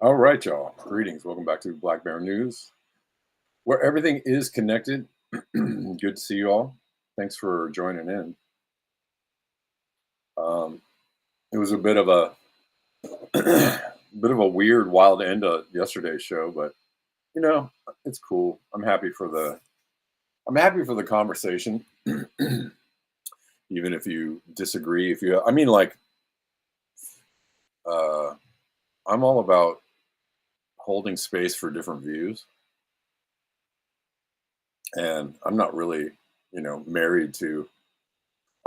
All right, y'all. Greetings. Welcome back to Black Bear News, where everything is connected. Good to see you all. Thanks for joining in. Um, it was a bit of a bit of a weird, wild end to yesterday's show, but you know, it's cool. I'm happy for the conversation, even if you disagree. If you, I mean, like, uh, I'm all about holding space for different views, and I'm not really, married to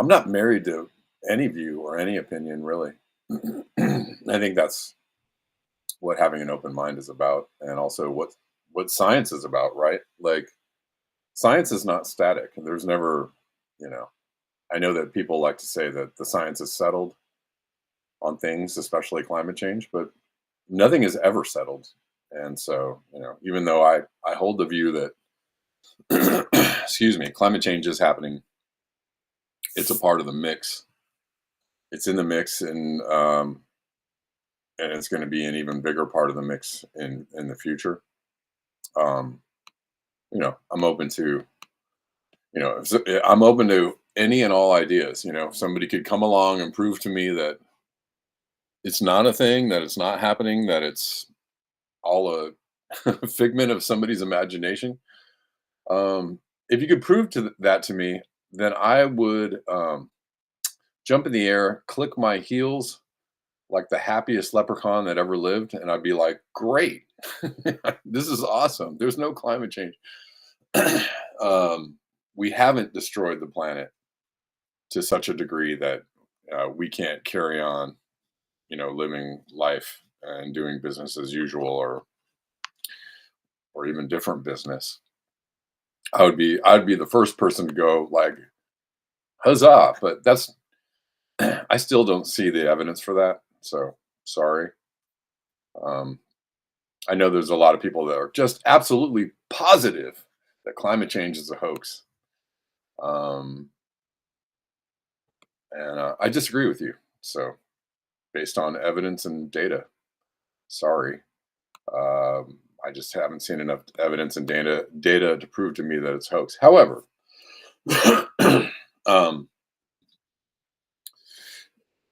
I'm not married to any view or any opinion, really. I think that's what having an open mind is about, and also what science is about, right? Like science is not static. There's never, you know, I know that people like to say that the science is settled on things, especially climate change, but nothing is ever settled. And so, even though I hold the view that excuse me, climate change is happening, it's a part of the mix. It's in the mix, and it's going to be an even bigger part of the mix in the future. Um, I'm open to I'm open to any and all ideas. If somebody could come along and prove to me that it's not a thing, that it's not happening, that it's all a figment of somebody's imagination. If you could prove that to me, then I would jump in the air, click my heels like the happiest leprechaun that ever lived, and I'd be like, "Great, this is awesome. There's no climate change. um, we haven't destroyed the planet to such a degree that we can't carry on, living life and doing business as usual, or even different business." I'd be the first person to go like, "Huzzah!" But that's I still don't see the evidence for that. So sorry. Um, I know there's a lot of people that are just absolutely positive that climate change is a hoax. Um, and I disagree with you. So, based on evidence and data, sorry. I just haven't seen enough evidence and data to prove to me that it's hoax. However, um,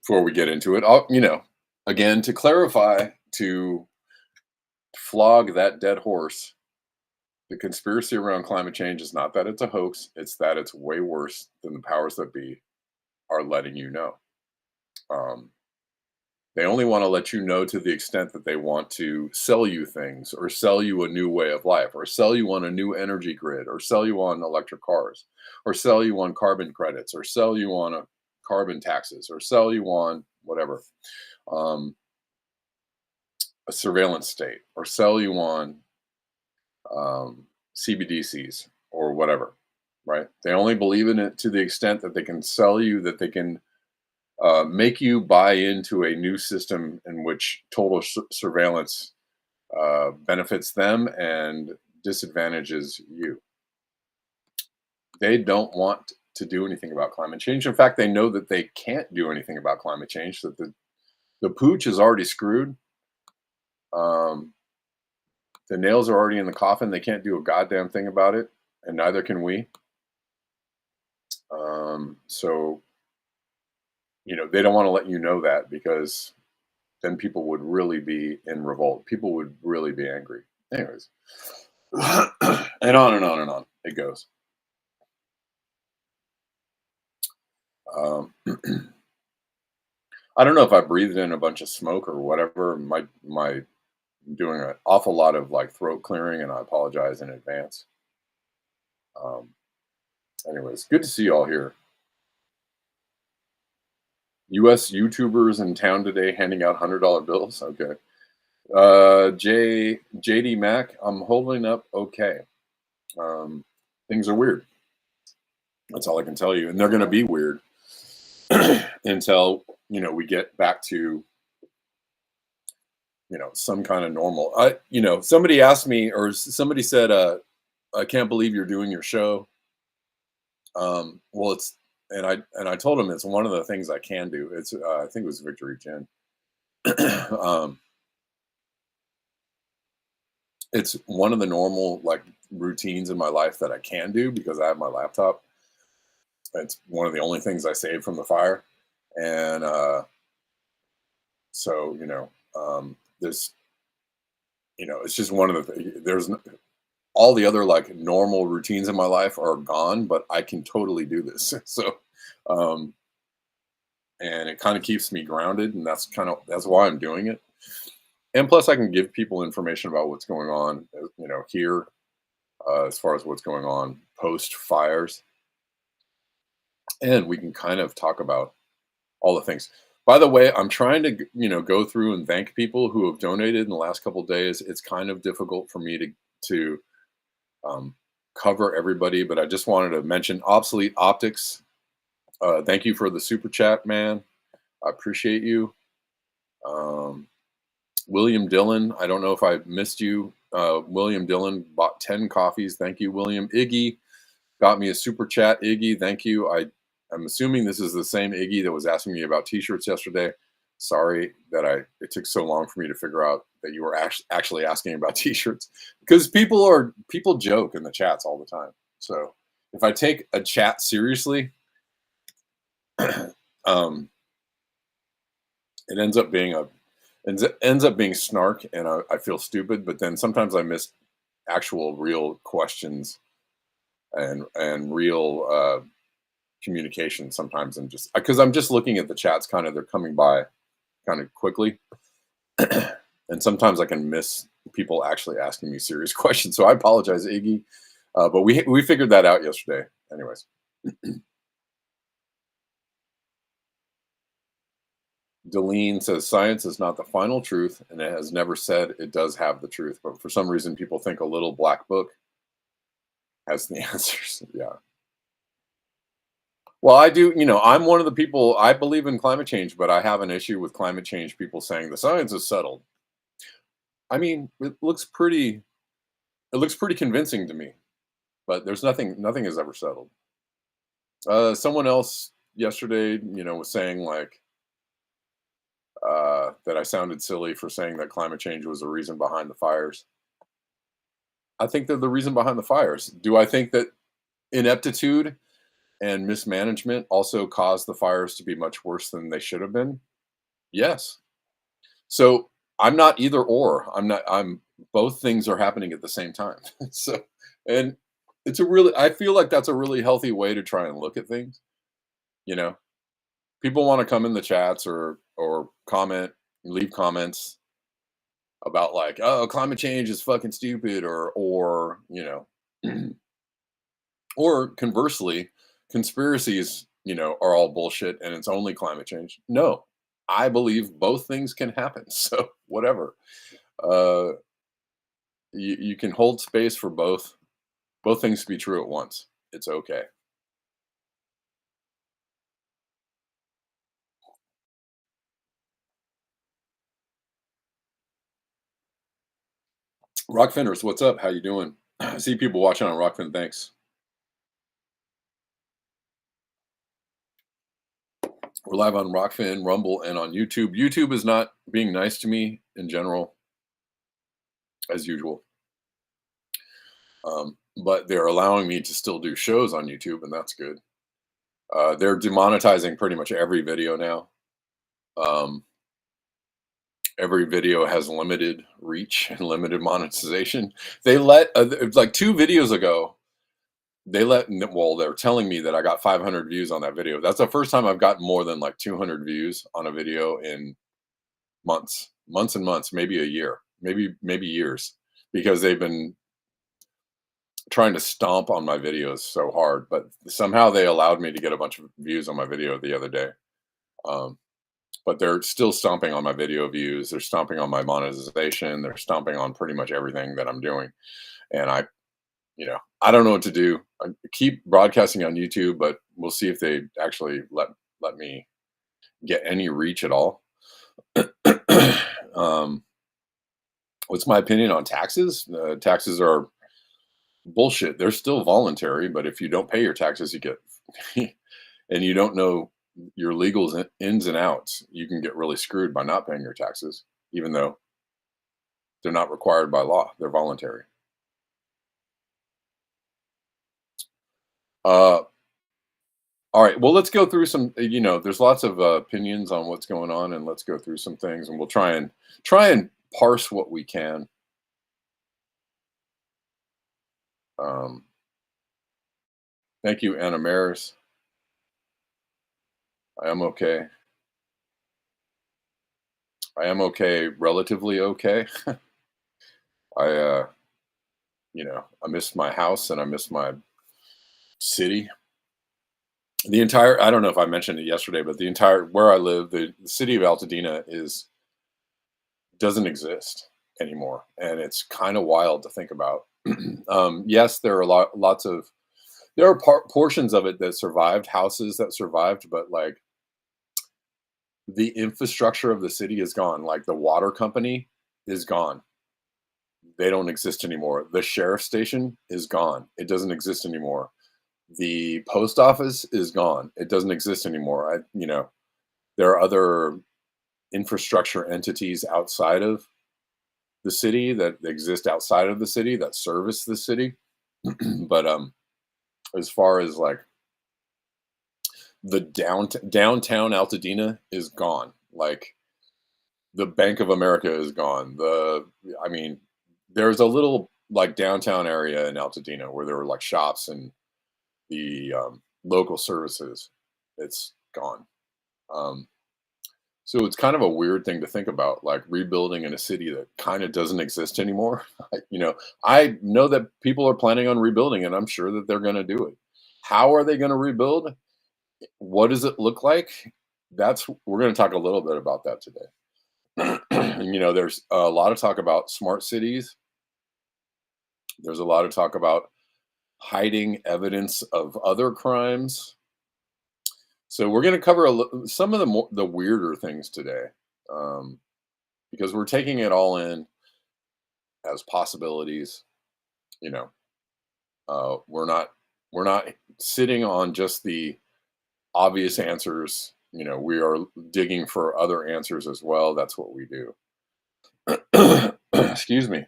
before we get into it, again, to clarify, to flog that dead horse, the conspiracy around climate change is not that it's a hoax, it's that it's way worse than the powers that be are letting you know. Um, they only want to let you know to the extent that they want to sell you things, or sell you a new way of life, or sell you on a new energy grid, or sell you on electric cars, or sell you on carbon credits, or sell you on carbon taxes, or sell you on whatever, um, a surveillance state, or sell you on CBDCs or whatever, right? They only believe in it to the extent that they can sell you, that they can make you buy into a new system in which total surveillance benefits them and disadvantages you. They don't want to do anything about climate change. In fact, they know that they can't do anything about climate change, that the pooch is already screwed. Um, the nails are already in the coffin. They can't do a goddamn thing about it, and neither can we. So, they don't want to let you know that, because then people would really be in revolt. People would really be angry. Anyways, and on and on and on it goes. Um, I don't know if I breathed in a bunch of smoke or whatever. My doing an awful lot of like throat clearing, and I apologize in advance. Um, Anyways, good to see you all here. U.S. YouTubers in town today handing out $100 bills. Okay. JD Mac, I'm holding up okay. Things are weird. That's all I can tell you, and they're going to be weird until we get back to some kind of normal. Somebody asked me, or somebody said, "I can't believe you're doing your show." Well, and I told him it's one of the things I can do. It's I think it was Victory Jen. um, It's one of the normal like routines in my life that I can do because I have my laptop. It's one of the only things I save from the fire, and so there's it's just one of the all the other like normal routines in my life are gone, but I can totally do this. So, um, and it kind of keeps me grounded, and that's why I'm doing it. And plus, I can give people information about what's going on, here as far as what's going on post fires, and we can kind of talk about all the things. By the way, I'm trying to go through and thank people who have donated in the last couple of days. It's kind of difficult for me to um, cover everybody, but I just wanted to mention Obsolete Optics. Thank you for the super chat, man. I appreciate you. Um, William Dillon, I don't know if I missed you. William Dillon bought 10 coffees. Thank you, William. Iggy got me a super chat. Iggy, thank you. I'm assuming this is the same Iggy that was asking me about t-shirts yesterday. Sorry that it took so long for me to figure out that you were actually asking about t-shirts, because people joke in the chats all the time. So if I take a chat seriously, um, it ends up being snark, and I feel stupid. But then sometimes I miss actual real questions and real communication sometimes, and just because I'm just looking at the chats, kind of they're coming by kind of quickly, and sometimes I can miss people actually asking me serious questions. So I apologize, Iggy, but we figured that out yesterday. Anyways. Deline says science is not the final truth, and it has never said it does have the truth. But for some reason, people think a little black book has the answers. Yeah. Well, I do. I'm one of the people. I believe in climate change, but I have an issue with climate change people saying the science is settled. I mean, it looks pretty. It looks pretty convincing to me, but there's nothing. Nothing is ever settled. Someone else yesterday, was saying like that I sounded silly for saying that climate change was the reason behind the fires. I think they're the reason behind the fires. Do I think that ineptitude and mismanagement also caused the fires to be much worse than they should have been? Yes. So I'm not either or. I'm both things are happening at the same time. So, and I feel like that's a really healthy way to try and look at things. You know, People want to come in the chats or comment, leave comments about like, oh, climate change is fucking stupid, or conversely, conspiracies, are all bullshit and it's only climate change. No, I believe both things can happen. So whatever. Uh, you can hold space for both things to be true at once. It's okay. Rockfinders, what's up? How you doing? I see people watching on Rockfin. Thanks. We're live on Rockfin, Rumble, and on YouTube. YouTube is not being nice to me in general, as usual. But they're allowing me to still do shows on YouTube, and that's good. They're demonetizing pretty much every video now. Um, every video has limited reach and limited monetization. They let like 2 videos ago. They're telling me that I got 500 views on that video. That's the first time I've gotten more than like 200 views on a video in months and months, maybe a year, maybe years, because they've been trying to stomp on my videos so hard. But somehow they allowed me to get a bunch of views on my video the other day. Um, but they're still stomping on my video views. They're stomping on my monetization. They're stomping on pretty much everything that I'm doing. And I don't know what to do. I keep broadcasting on YouTube, but we'll see if they actually let me get any reach at all. um, what's my opinion on taxes? Taxes are bullshit. They're still voluntary, but if you don't pay your taxes, you get, and you don't know your ins and outs, you can get really screwed by not paying your taxes, even though They're not required by law. They're voluntary. Uh, all right. Well, let's go through some. There's lots of opinions on what's going on, and let's go through some things, and we'll try and parse what we can. Um, Thank you, Anna Maris. I am okay. I am okay, relatively okay. I, I miss my house and I miss my city. I don't know if I mentioned it yesterday, but the entire where I live, the city of Altadena doesn't exist anymore, and it's kind of wild to think about. Yes, there are there are portions of it that survived, houses that survived, but like the infrastructure of the city is gone. Like the water company is gone. They don't exist anymore. The sheriff station is gone. It doesn't exist anymore. The post office is gone. It doesn't exist anymore. There are other infrastructure entities outside of the city that exist outside of the city that service the city. But as far as like the downtown Altadena is gone. Like the Bank of America is gone. I mean, there's a little like downtown area in Altadena where there were like shops and the local services. It's gone. Um, so it's kind of a weird thing to think about, like rebuilding in a city that kind of doesn't exist anymore. I know that people are planning on rebuilding, and I'm sure that they're going to do it. How are they going to rebuild? What does it look like? We're going to talk a little bit about that today. There's a lot of talk about smart cities. There's a lot of talk about hiding evidence of other crimes. So we're going to cover some of the weirder things today, um, because we're taking it all in as possibilities. You know, we're not sitting on just the obvious answers. We are digging for other answers as well. That's what we do. Excuse me.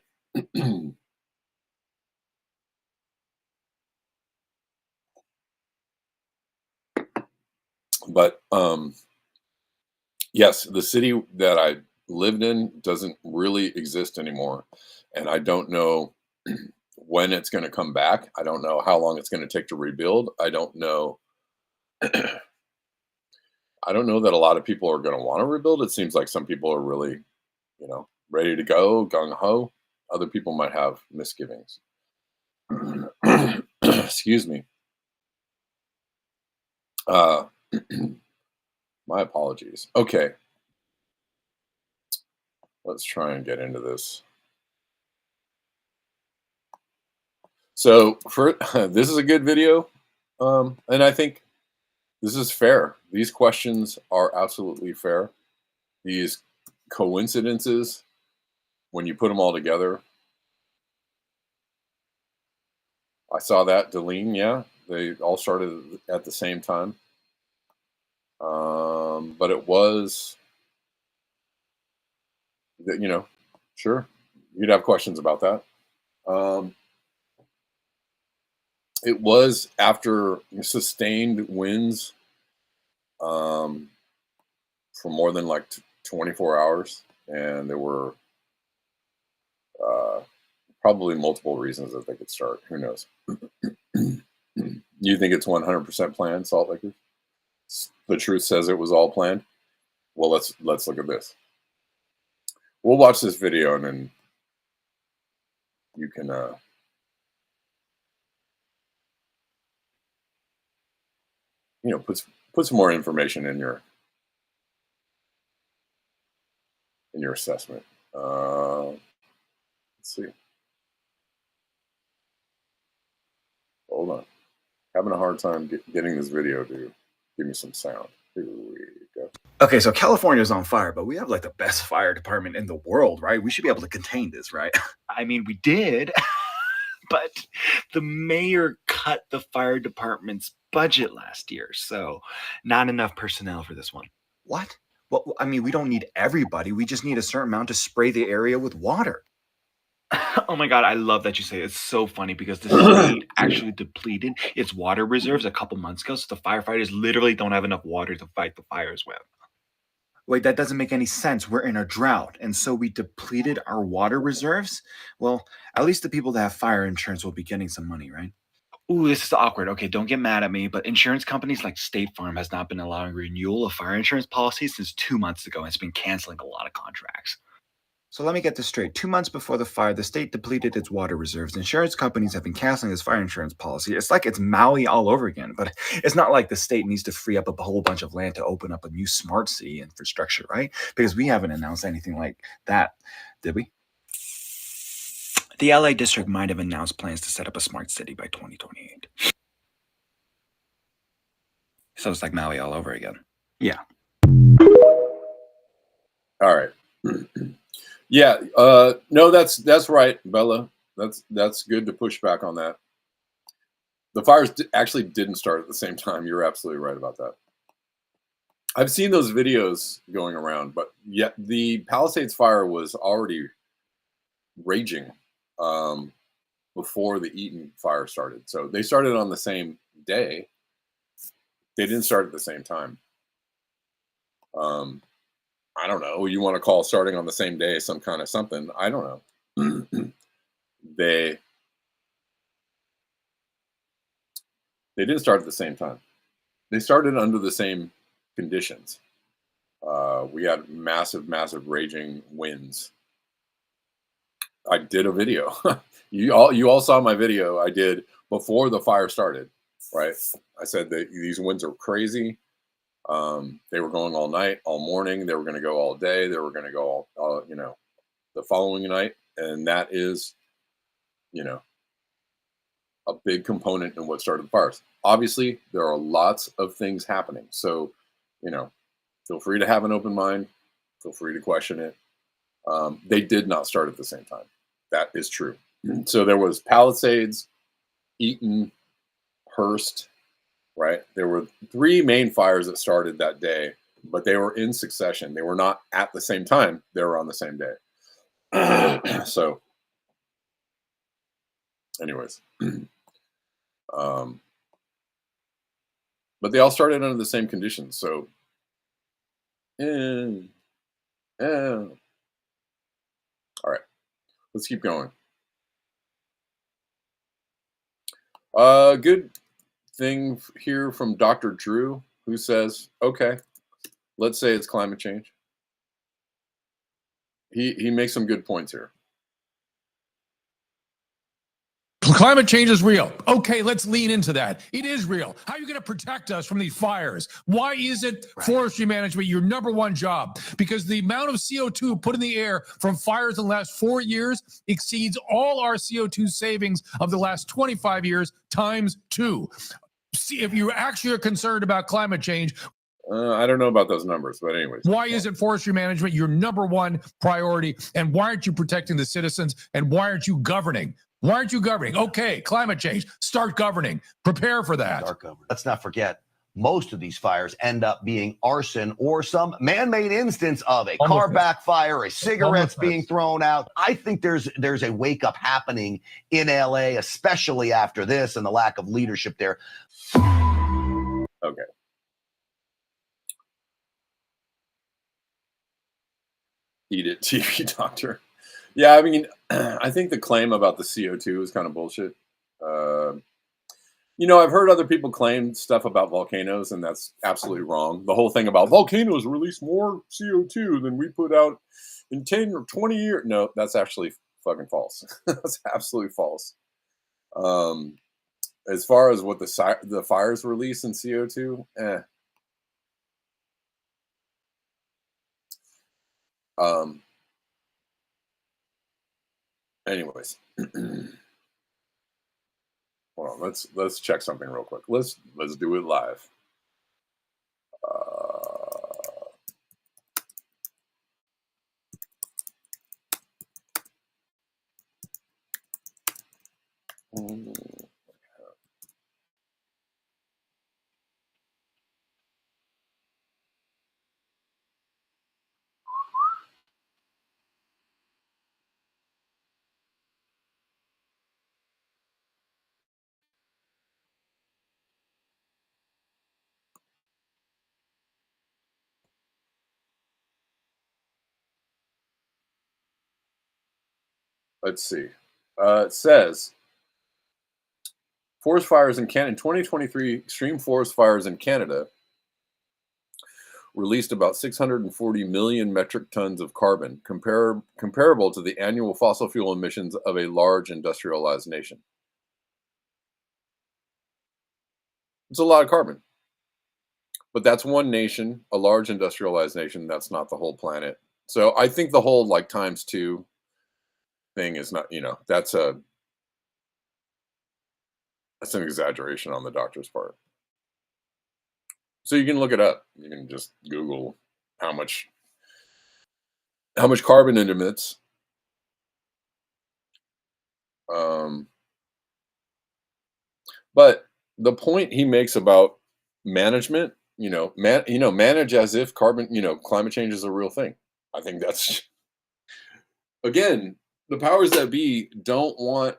But yes, the city that I lived in doesn't really exist anymore, and I don't know when it's going to come back. I don't know how long it's going to take to rebuild. I don't know. I don't know that a lot of people are going to want to rebuild. It seems like some people are really, ready to go, gung ho. Other people might have misgivings. Excuse me. Uh, my apologies. Okay, let's try and get into this. So for this is a good video, and I think this is fair. These questions are absolutely fair. These coincidences, when you put them all together, I saw that Deline. Yeah, they all started at the same time, but it was that sure, you'd have questions about that. Um, it was after sustained winds um, for more than like 24 hours, and there were uh, probably multiple reasons that they could start. Who knows? You think it's 100% planned, Salt Lakers? The truth says it was all planned. Well, let's look at this. We'll watch this video, and then you can put some more information in your assessment. Let's see. Hold on. Having a hard time getting this video to give me some sound. Here we go. Okay, so California's on fire, but we have like the best fire department in the world, right? We should be able to contain this, right? I mean, we did, but the mayor cut the fire department's budget last year, so not enough personnel for this one. What? Well, I mean, we don't need everybody. We just need a certain amount to spray the area with water. Oh my God, I love that you say it. It's so funny because the state actually depleted its water reserves a couple months ago, so the firefighters literally don't have enough water to fight the fires with. Wait, that doesn't make any sense. We're in a drought, and so we depleted our water reserves? Well, at least the people that have fire insurance will be getting some money, right? Ooh, this is awkward. Okay, don't get mad at me, but insurance companies like State Farm has not been allowing renewal of fire insurance policies since 2 months ago, and it's been canceling a lot of contracts. So let me get this straight. 2 months before the fire, the state depleted its water reserves. Insurance companies have been canceling this fire insurance policy. It's like it's Maui all over again, but it's not like the state needs to free up a whole bunch of land to open up a new smart city infrastructure, right? Because we haven't announced anything like that, did we? The LA district might have announced plans to set up a smart city by 2028. So it's like Maui all over again. Yeah. All right. Yeah. No, that's right, Bella. That's good to push back on that. The fires actually didn't start at the same time. You're absolutely right about that. I've seen those videos going around, but yet the Palisades fire was already raging before the Eaton fire started. So they started on the same day. They didn't start at the same time. I don't know. You want to call starting on the same day some kind of something? I don't know. they didn't start at the same time. They started under the same conditions. We had massive, massive raging winds. I did a video. you all saw my video I did before the fire started, right? I said that these winds are crazy. They were going all night, all morning. They were going to go all day. They were going to go all the following night, and that is, a big component in what started the fires. Obviously, there are lots of things happening, so feel free to have an open mind. Feel free to question it. They did not start at the same time. That is true. So there was Palisades, Eaton, Hearst, right? There were 3 main fires that started that day, but they were in succession. They were not at the same time. They were on the same day. So, anyways, but they all started under the same conditions. So, all right, let's keep going. Good thing here from Dr. Drew, who says, okay, let's say it's climate change. He makes some good points here. Climate change is real. Okay, let's lean into that. It is real. How are you going to protect us from these fires? Why is it forestry management your number one job? Because the amount of CO2 put in the air from fires in the last 4 years exceeds all our CO2 savings of the last 25 years times 2. See, if you actually are concerned about climate change, I don't know about those numbers, but anyways. Why isn't forestry management your number one priority? And why aren't you protecting the citizens? And why aren't you governing? Why aren't you governing? Okay, climate change. Start governing. Prepare for that. Let's not forget, most of these fires end up being arson or some man-made instance of a car backfire, a cigarettes being thrown out. I think there's a wake-up happening in LA, especially after this and the lack of leadership there. Okay. Eat it, TV doctor. Yeah, I mean, I think the claim about the CO2 is kind of bullshit. I've heard other people claim stuff about volcanoes, and that's absolutely wrong. The whole thing about volcanoes release more CO2 than we put out in 10 or 20 years. No, that's actually fucking false. That's absolutely false. As far as what the fires release in CO2, anyways. Hold on, let's check something real quick. Let's do it live. let's see. It says forest fires in Canada in 2023. Extreme forest fires in Canada released about 640 million metric tons of carbon, comparable to the annual fossil fuel emissions of a large industrialized nation. It's a lot of carbon. But that's one nation, a large industrialized nation. That's not the whole planet. So I think the whole like ×2 thing is not, that's an exaggeration on the doctor's part. So you can look it up. You can just Google how much carbon it emits. But the point he makes about management, manage as if climate change is a real thing. I think that's, again, the powers that be don't want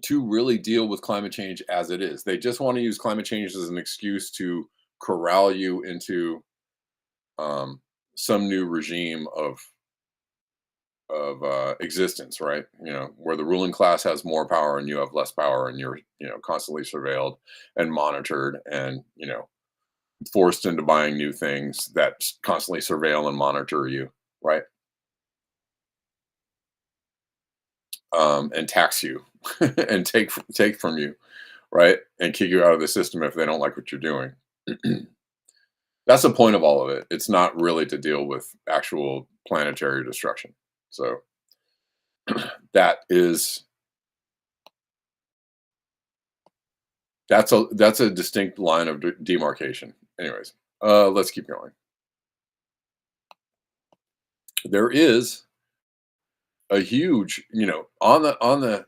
to really deal with climate change as it is. They just want to use climate change as an excuse to corral you into some new regime of existence, right? Where the ruling class has more power and you have less power, and you're constantly surveilled and monitored, and forced into buying new things that constantly surveil and monitor you, right? And tax you and take from you, right? And kick you out of the system if they don't like what you're doing. That's the point of all of it. It's not really to deal with actual planetary destruction. So that's a distinct line of demarcation. Anyways, let's keep going. There is a huge, on the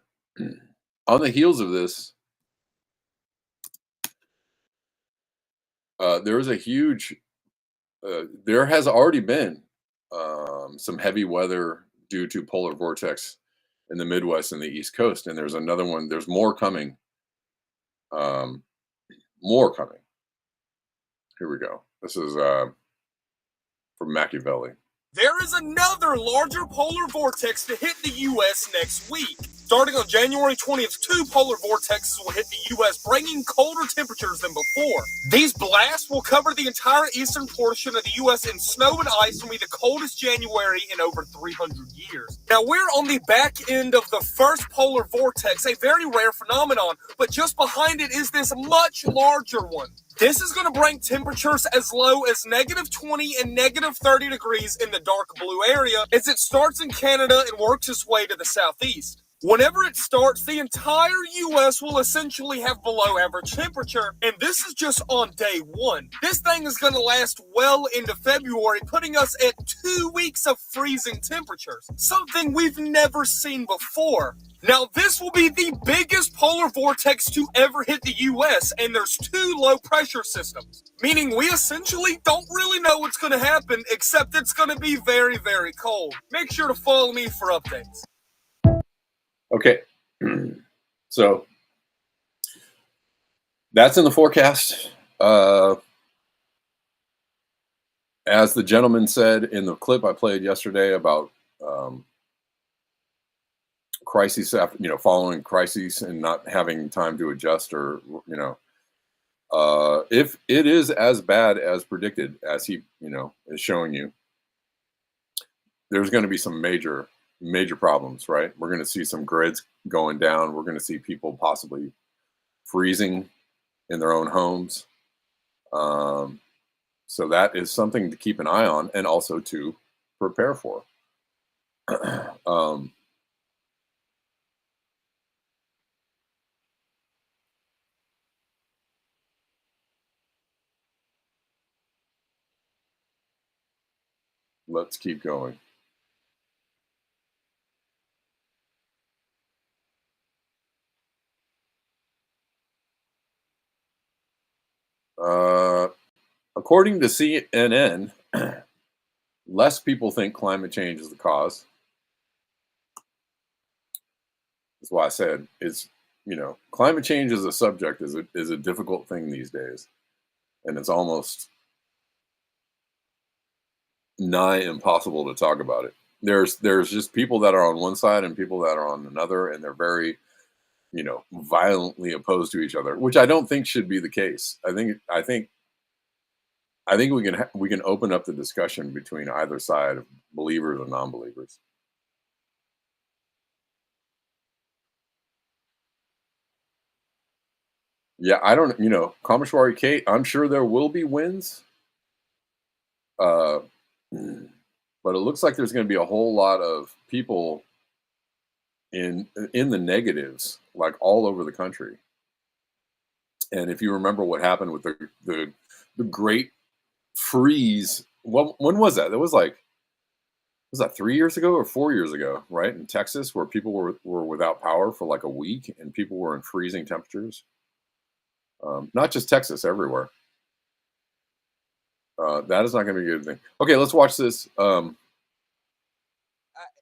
heels of this, there is a huge, there has already been some heavy weather due to polar vortex in the Midwest and the East Coast, and there's another one. There's more coming. More coming. Here we go. This is from Machiavelli. There is another larger polar vortex to hit the U.S. next week. Starting on January 20th, 2 polar vortexes will hit the U.S., bringing colder temperatures than before. These blasts will cover the entire eastern portion of the U.S. in snow and ice and be the coldest January in over 300 years. Now, we're on the back end of the first polar vortex, a very rare phenomenon, but just behind it is this much larger one. This is going to bring temperatures as low as -20 and -30 degrees in the dark blue area as it starts in Canada and works its way to the southeast. Whenever it starts, the entire U.S. will essentially have below average temperature, and this is just on day one. This thing is going to last well into February, putting us at 2 weeks of freezing temperatures, something we've never seen before. Now, this will be the biggest polar vortex to ever hit the U.S., and there's 2 low-pressure systems, meaning we essentially don't really know what's going to happen, except it's going to be very, very cold. Make sure to follow me for updates. Okay, so that's in the forecast. As the gentleman said in the clip I played yesterday about crises, following crises and not having time to adjust, or if it is as bad as predicted, as he is showing you, there's going to be some major problems, right? We're going to see some grids going down. We're going to see people possibly freezing in their own homes. So that is something to keep an eye on and also to prepare for. Let's keep going. According to CNN, less people think climate change is the cause. That's why I said climate change as a subject is a difficult thing these days, and it's almost nigh impossible to talk about it. there's just people that are on one side and people that are on another, and they're very, violently opposed to each other, which I don't think should be the case. I think we can open up the discussion between either side of believers and non-believers. Yeah, I don't, Kameshwari Kate, I'm sure there will be wins. Uh, but it looks like there's going to be a whole lot of people in the negatives, like all over the country. And if you remember what happened with the great freeze, when was that? Was that 3 years ago or 4 years ago, right? In Texas, where people were without power for like a week and people were in freezing temperatures. Not just Texas, everywhere. That is not going to be a good thing. Okay, let's watch this.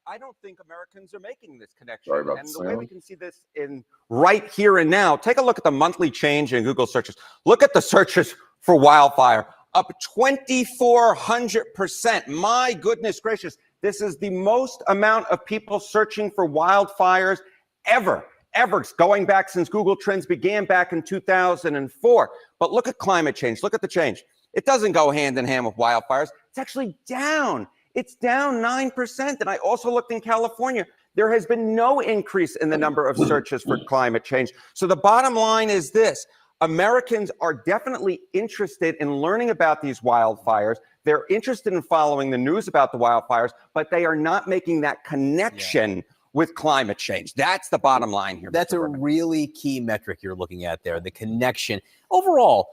I don't think Americans are making this connection. Sorry about and the the way sound. we can see this in right here and now, take a look at the monthly change in Google searches. Look at the searches for wildfire, up 2,400%. My goodness gracious. This is the most amount of people searching for wildfires ever, going back since Google Trends began back in 2004. But look at climate change. Look at the change. It doesn't go hand in hand with wildfires. It's actually down. It's down 9%. And I also looked in California. There has been no increase in the number of searches for climate change. So the bottom line is this. Americans are definitely interested in learning about these wildfires. They're interested in following the news about the wildfires, but they are not making that connection with climate change. That's the bottom line here. That's a really key metric you're looking at there, the connection. Overall,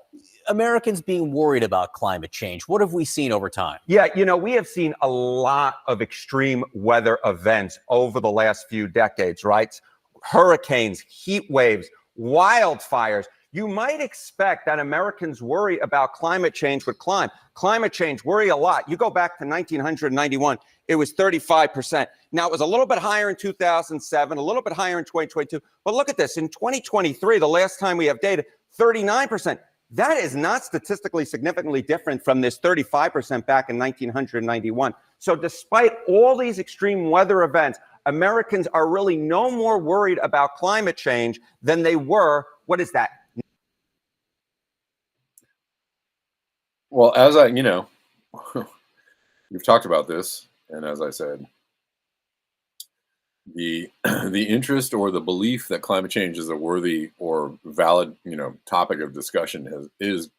Americans being worried about climate change. What have we seen over time? Yeah, we have seen a lot of extreme weather events over the last few decades, right? Hurricanes, heat waves, wildfires. You might expect that Americans worry about climate change with climate change worry a lot. You go back to 1991, it was 35%. Now, it was a little bit higher in 2007, a little bit higher in 2022. But look at this. In 2023, the last time we have data, 39%. That is not statistically significantly different from this 35% back in 1991. So despite all these extreme weather events, Americans are really no more worried about climate change than they were, what is that? Well, as you've talked about this, and as I said, the interest or the belief that climate change is a worthy or valid, topic of discussion is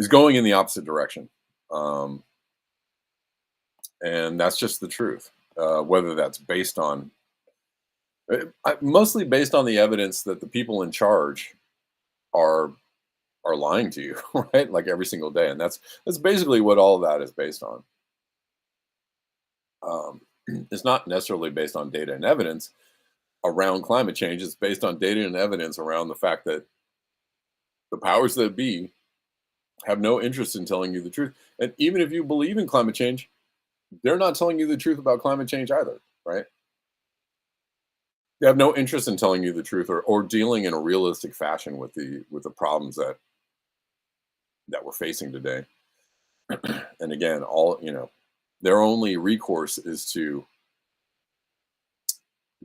going in the opposite direction, and that's just the truth. Whether that's based on, mostly based on the evidence that the people in charge are lying to you, right? Like every single day, and that's basically what all of that is based on. It's not necessarily based on data and evidence around climate change. It's based on data and evidence around the fact that the powers that be have no interest in telling you the truth. And even if you believe in climate change, they're not telling you the truth about climate change either, right? They have no interest in telling you the truth or dealing in a realistic fashion with the problems that we're facing today. And again, their only recourse is to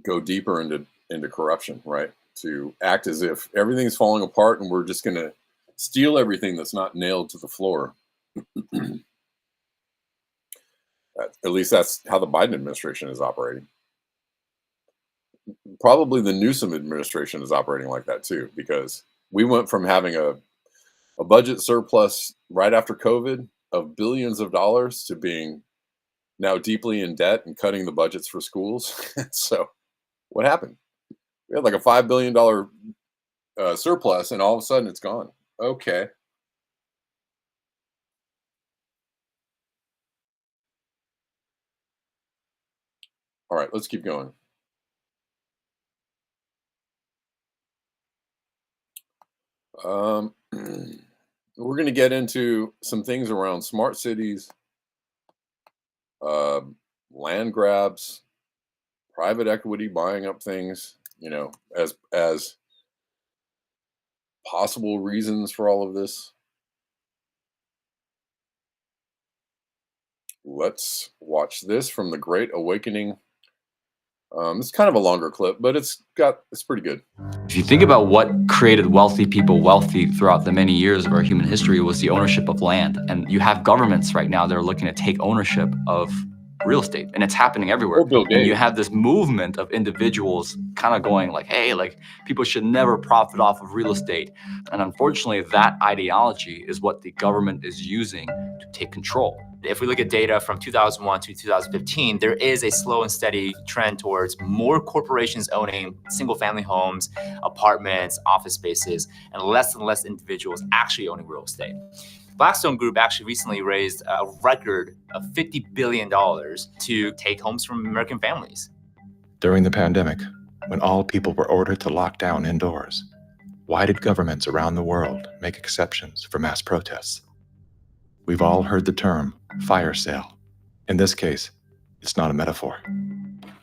go deeper into corruption, right? To act as if everything's falling apart and we're just going to steal everything that's not nailed to the floor. At least that's how the Biden administration is operating. Probably the Newsom administration is operating like that too, because we went from having a budget surplus right after COVID of billions of dollars to being now deeply in debt and cutting the budgets for schools. So what happened? We had like a $5 billion surplus and all of a sudden it's gone. Okay. All right, let's keep going. We're going to get into some things around smart cities, land grabs, private equity buying up things, as possible reasons for all of this. let's watch this from the Great Awakening. It's kind of a longer clip, but it's pretty good. If you think about what created wealthy people wealthy throughout the many years of our human history, was the ownership of land. And you have governments right now that are looking to take ownership of real estate, and it's happening everywhere. Or Bill And you Gates. have this movement of individuals kind of going like, hey, like people should never profit off of real estate. And unfortunately, that ideology is what the government is using to take control. If we look at data from 2001 to 2015, there is a slow and steady trend towards more corporations owning single-family homes, apartments, office spaces, and less individuals actually owning real estate. Blackstone Group actually recently raised a record of $50 billion to take homes from American families. During the pandemic, when all people were ordered to lock down indoors, why did governments around the world make exceptions for mass protests? We've all heard the term fire sale. In this case, it's not a metaphor.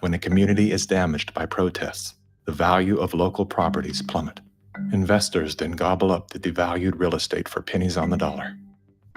When a community is damaged by protests, the value of local properties plummet. Investors then gobble up the devalued real estate for pennies on the dollar.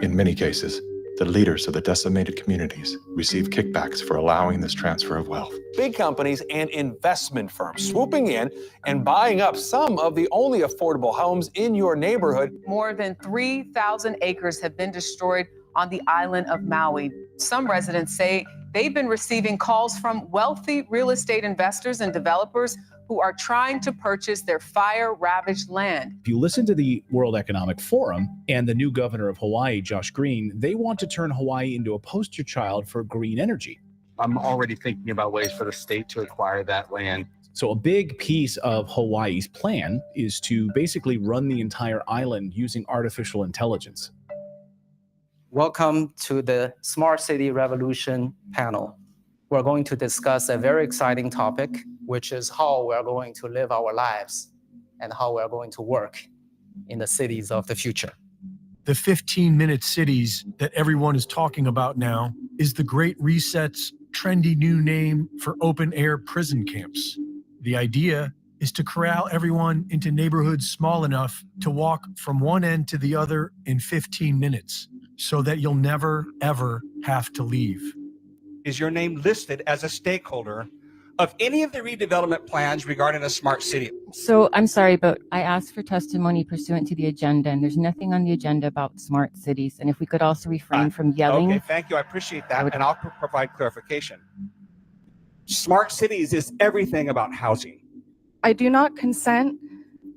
In many cases, the leaders of the decimated communities receive kickbacks for allowing this transfer of wealth. Big companies and investment firms swooping in and buying up some of the only affordable homes in your neighborhood. More than 3,000 acres have been destroyed on the island of Maui. Some residents say they've been receiving calls from wealthy real estate investors and developers who are trying to purchase their fire-ravaged land. If you listen to the World Economic Forum and the new governor of Hawaii, Josh Green, they want to turn Hawaii into a poster child for green energy. I'm already thinking about ways for the state to acquire that land. So a big piece of Hawaii's plan is to basically run the entire island using artificial intelligence. Welcome to the Smart City Revolution panel. We're going to discuss a very exciting topic, which is how we're going to live our lives and how we're going to work in the cities of the future. The 15-minute cities that everyone is talking about now is the Great Reset's trendy new name for open-air prison camps. The idea is to corral everyone into neighborhoods small enough to walk from one end to the other in 15 minutes so that you'll never, ever have to leave. Is your name listed as a stakeholder of any of the redevelopment plans regarding a smart city? So I'm sorry, but I asked for testimony pursuant to the agenda, and there's nothing on the agenda about smart cities. And if we could also refrain from yelling. Okay, thank you. I appreciate that, and I'll provide clarification. Smart cities is everything about housing. I do not consent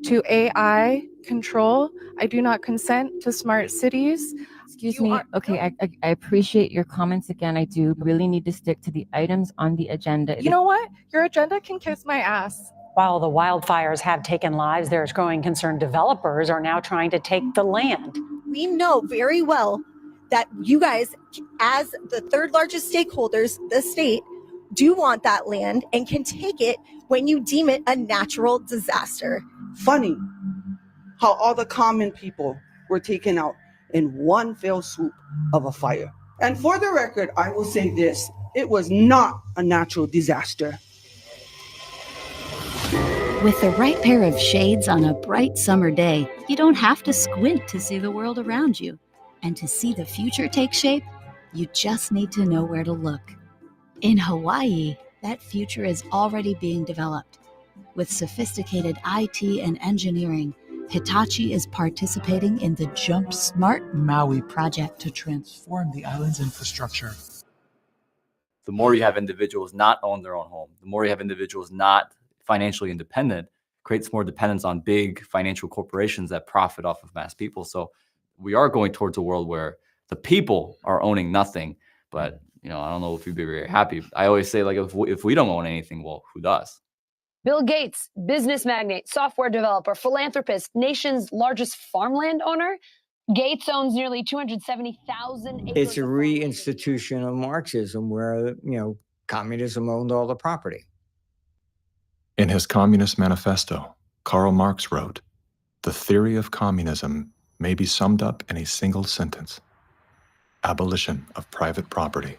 to AI control. I do not consent to smart cities. Excuse me. Okay, I appreciate your comments again. I do really need to stick to the items on the agenda. You know what? Your agenda can kiss my ass. While the wildfires have taken lives, there's growing concern developers are now trying to take the land. We know very well that you guys, as the third largest stakeholders, the state, do want that land and can take it when you deem it a natural disaster. Funny how all the common people were taken out in one fell swoop of a fire. And for the record, I will say this, it was not a natural disaster. With the right pair of shades on a bright summer day, you don't have to squint to see the world around you. And to see the future take shape, you just need to know where to look. In Hawaii, that future is already being developed. With sophisticated IT and engineering, Hitachi is participating in the Jump Smart Maui project to transform the island's infrastructure. The more you have individuals not own their own home, the more you have individuals not financially independent, creates more dependence on big financial corporations that profit off of mass people. So we are going towards a world where the people are owning nothing. But I don't know if you'd be very happy. I always say, like, if we don't own anything, well, who does? Bill Gates, business magnate, software developer, philanthropist, nation's largest farmland owner. Gates owns nearly 270,000 acres. It's a reinstitution of Marxism where, communism owned all the property. In his Communist Manifesto, Karl Marx wrote, "The theory of communism may be summed up in a single sentence: abolition of private property."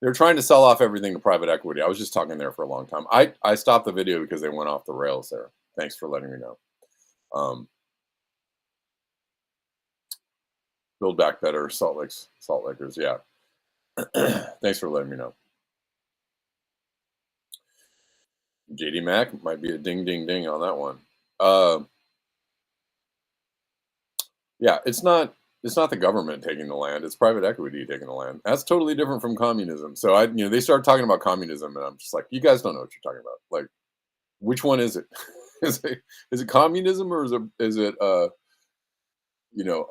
They're trying to sell off everything to private equity. I was just talking there for a long time. I stopped the video because they went off the rails there. Thanks for letting me know. Build Back Better, Salt Lakers, yeah. Thanks for letting me know. JD Mac might be a ding, ding, ding on that one. Yeah, it's not the government taking the land; it's private equity taking the land. That's totally different from communism. So they started talking about communism, and I'm just like, you guys don't know what you're talking about. Like, which one is it? is it communism or is it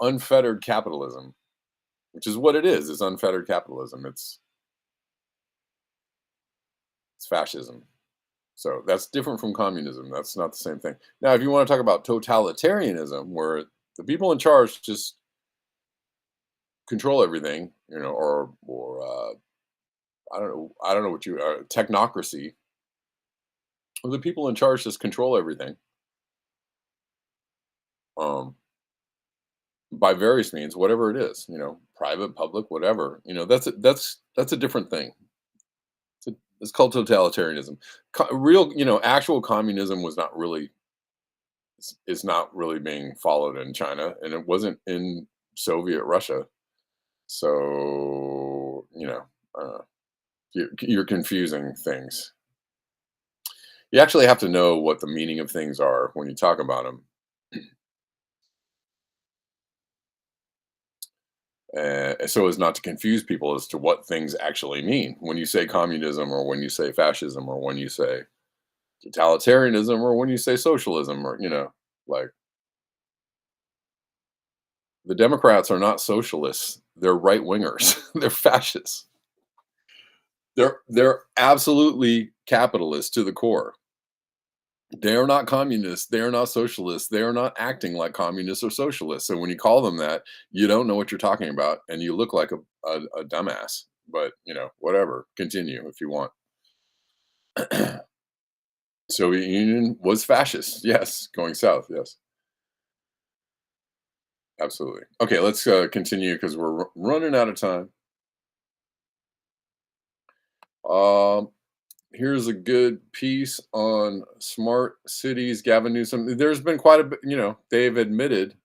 unfettered capitalism? Which is what it is. It's unfettered capitalism. It's fascism. So that's different from communism. That's not the same thing. Now, if you want to talk about totalitarianism, where the people in charge just control everything, or I don't know what technocracy, where the people in charge just control everything, by various means, whatever it is, private, public, whatever, that's a different thing. It's called totalitarianism. Real, actual communism was not really, is not really being followed in China, and it wasn't in Soviet Russia. So, you're confusing things. You actually have to know what the meaning of things are when you talk about them. So as not to confuse people as to what things actually mean when you say communism, or when you say fascism, or when you say totalitarianism, or when you say socialism, or like, the Democrats are not socialists. They're right wingers. They're fascists. They're absolutely capitalist to the core. They are not communists. They are not socialists. They are not acting like communists or socialists. So when you call them that, you don't know what you're talking about, and you look like a dumbass. But whatever. Continue if you want. Soviet Union was fascist. Yes, going south. Yes, absolutely. Okay, let's continue because we're running out of time. Here's a good piece on smart cities. Gavin Newsom. There's been quite a bit, they have admitted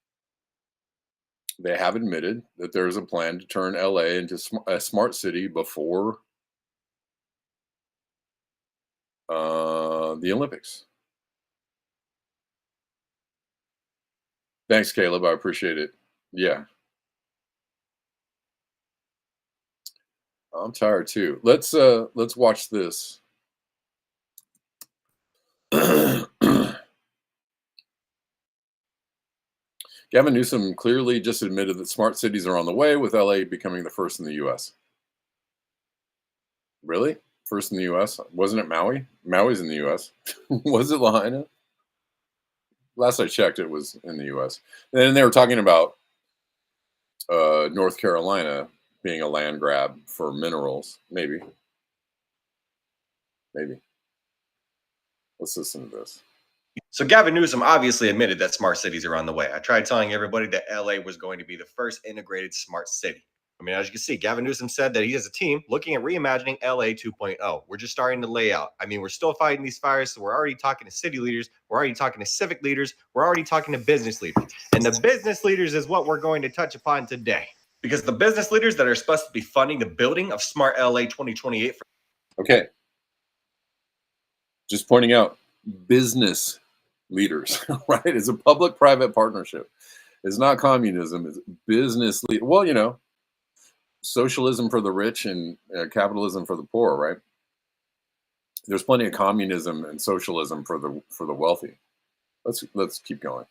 that there's a plan to turn LA into a smart city before the Olympics. Thanks, Caleb. I appreciate it. Yeah. I'm tired too. Let's watch this. Gavin Newsom clearly just admitted that smart cities are on the way, with LA becoming the first in the U.S. Really? First in the U.S.? Wasn't it Maui? Maui's in the U.S. Was it Lahaina? Last I checked, it was in the U.S. And then they were talking about North Carolina being a land grab for minerals. Maybe. Let's listen to this. So Gavin Newsom obviously admitted that smart cities are on the way. I tried telling everybody that LA was going to be the first integrated smart city. I mean, as you can see, Gavin Newsom said that he has a team looking at reimagining LA 2.0. We're just starting to lay out. I mean, we're still fighting these fires, so we're already talking to city leaders. We're already talking to civic leaders. We're already talking to business leaders. And the business leaders is what we're going to touch upon today. Because the business leaders that are supposed to be funding the building of Smart LA 2028. Okay. Just pointing out, business leaders, right? It's a public-private partnership. It's not communism. It's business. Well, socialism for the rich and capitalism for the poor, right? There's plenty of communism and socialism for the wealthy. Let's keep going.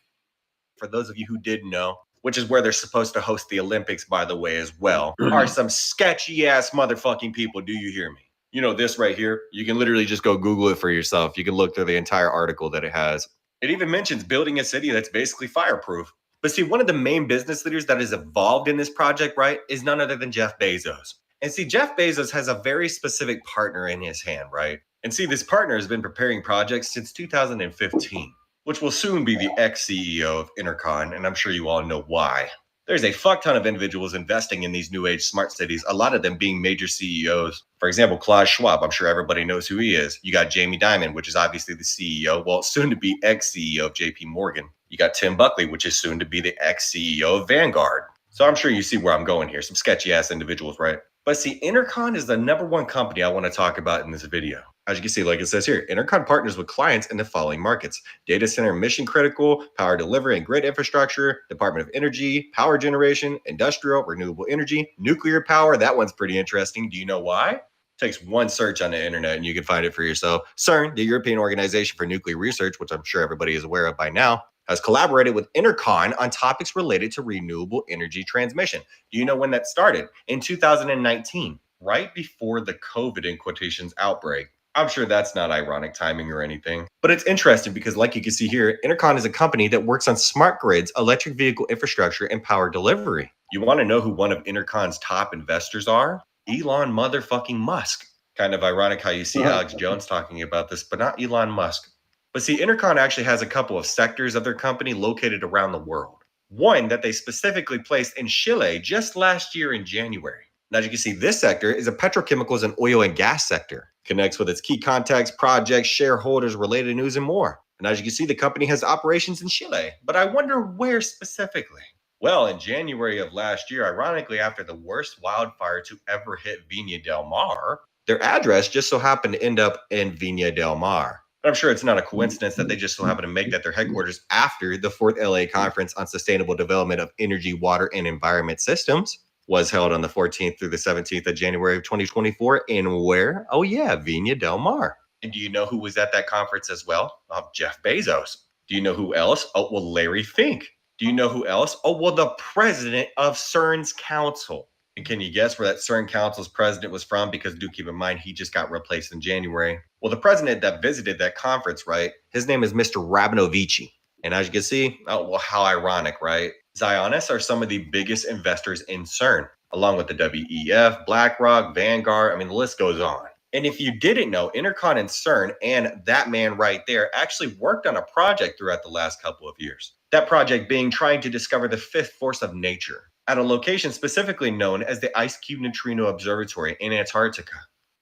For those of you who didn't know, which is where they're supposed to host the Olympics, by the way, as well, are some sketchy ass motherfucking people. Do you hear me? You know, this right here, you can literally just go Google it for yourself. You can look through the entire article that it has. It even mentions building a city that's basically fireproof. But see, one of the main business leaders that is involved in this project, right, is none other than Jeff Bezos. And see, Jeff Bezos has a very specific partner in his hand, right? And see, this partner has been preparing projects since 2015, which will soon be the ex-CEO of Intercon, and I'm sure you all know why. There's a fuck ton of individuals investing in these new age smart cities, a lot of them being major CEOs. For example, Klaus Schwab, I'm sure everybody knows who he is. You got Jamie Dimon, which is obviously the CEO, well, soon to be ex-CEO of JP Morgan. You got Tim Buckley, which is soon to be the ex-CEO of Vanguard. So I'm sure you see where I'm going here. Some sketchy ass individuals, right? But see, Intercon is the #1 company I want to talk about in this video. As you can see, like it says here, Intercon partners with clients in the following markets: data center, mission critical, power delivery and grid infrastructure, Department of Energy, power generation, industrial, renewable energy, nuclear power. That one's pretty interesting. Do you know why? It takes one search on the internet and you can find it for yourself. CERN, the European Organization for Nuclear Research, which I'm sure everybody is aware of by now, has collaborated with Intercon on topics related to renewable energy transmission. Do you know when that started? In 2019, right before the COVID in quotations outbreak. I'm sure that's not ironic timing or anything, but it's interesting because like you can see here, Intercon is a company that works on smart grids, electric vehicle infrastructure, and power delivery. You want to know who one of Intercon's top investors are? Elon motherfucking Musk. Kind of ironic how you see Alex Jones talking about this, but not Elon Musk. But see, Intercon actually has a couple of sectors of their company located around the world. One that they specifically placed in Chile just last year in January. Now, as you can see, this sector is a petrochemicals and oil and gas sector. Connects with its key contacts, projects, shareholders, related news, and more. And as you can see, the company has operations in Chile. But I wonder where specifically? Well, in January of last year, ironically, after the worst wildfire to ever hit Viña del Mar, their address just so happened to end up in Viña del Mar. I'm sure it's not a coincidence that they just so happen to make that their headquarters after the 4th LA Conference on Sustainable Development of Energy, Water, and Environment Systems was held on the 14th through the 17th of January of 2024 in where? Oh yeah, Viña del Mar. And do you know who was at that conference as well? Jeff Bezos. Do you know who else? Oh, well, Larry Fink. Do you know who else? Oh, well, the president of CERN's council. And can you guess where that CERN council's president was from? Because do keep in mind, he just got replaced in January. Well, the president that visited that conference, right? His name is Mr. Rabinovich. And as you can see, oh, well, how ironic, right? Zionists are some of the biggest investors in CERN, along with the WEF, BlackRock, Vanguard. I mean, the list goes on. And if you didn't know, Intercon and CERN and that man right there actually worked on a project throughout the last couple of years. That project being trying to discover the 5th force of nature at a location specifically known as the Ice Cube Neutrino Observatory in Antarctica.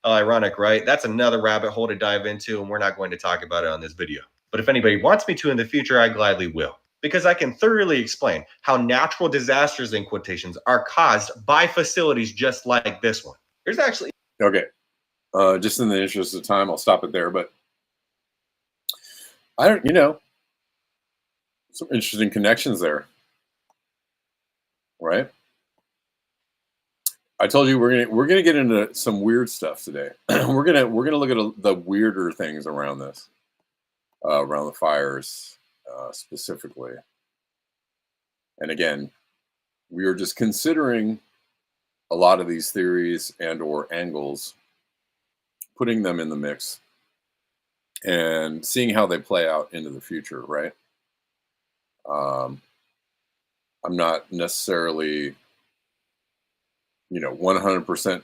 How ironic, right? That's another rabbit hole to dive into, and we're not going to talk about it on this video. But if anybody wants me to in the future, I gladly will. Because I can thoroughly explain how natural disasters, in quotations, are caused by facilities just like this one. There's actually... Okay. Just in the interest of time, I'll stop it there. But I don't, some interesting connections there. Right? I told you we're gonna get into some weird stuff today. we're gonna look at the weirder things around this, around the fires specifically. And again, we are just considering a lot of these theories and/or angles, putting them in the mix, and seeing how they play out into the future. Right? I'm not necessarily 100%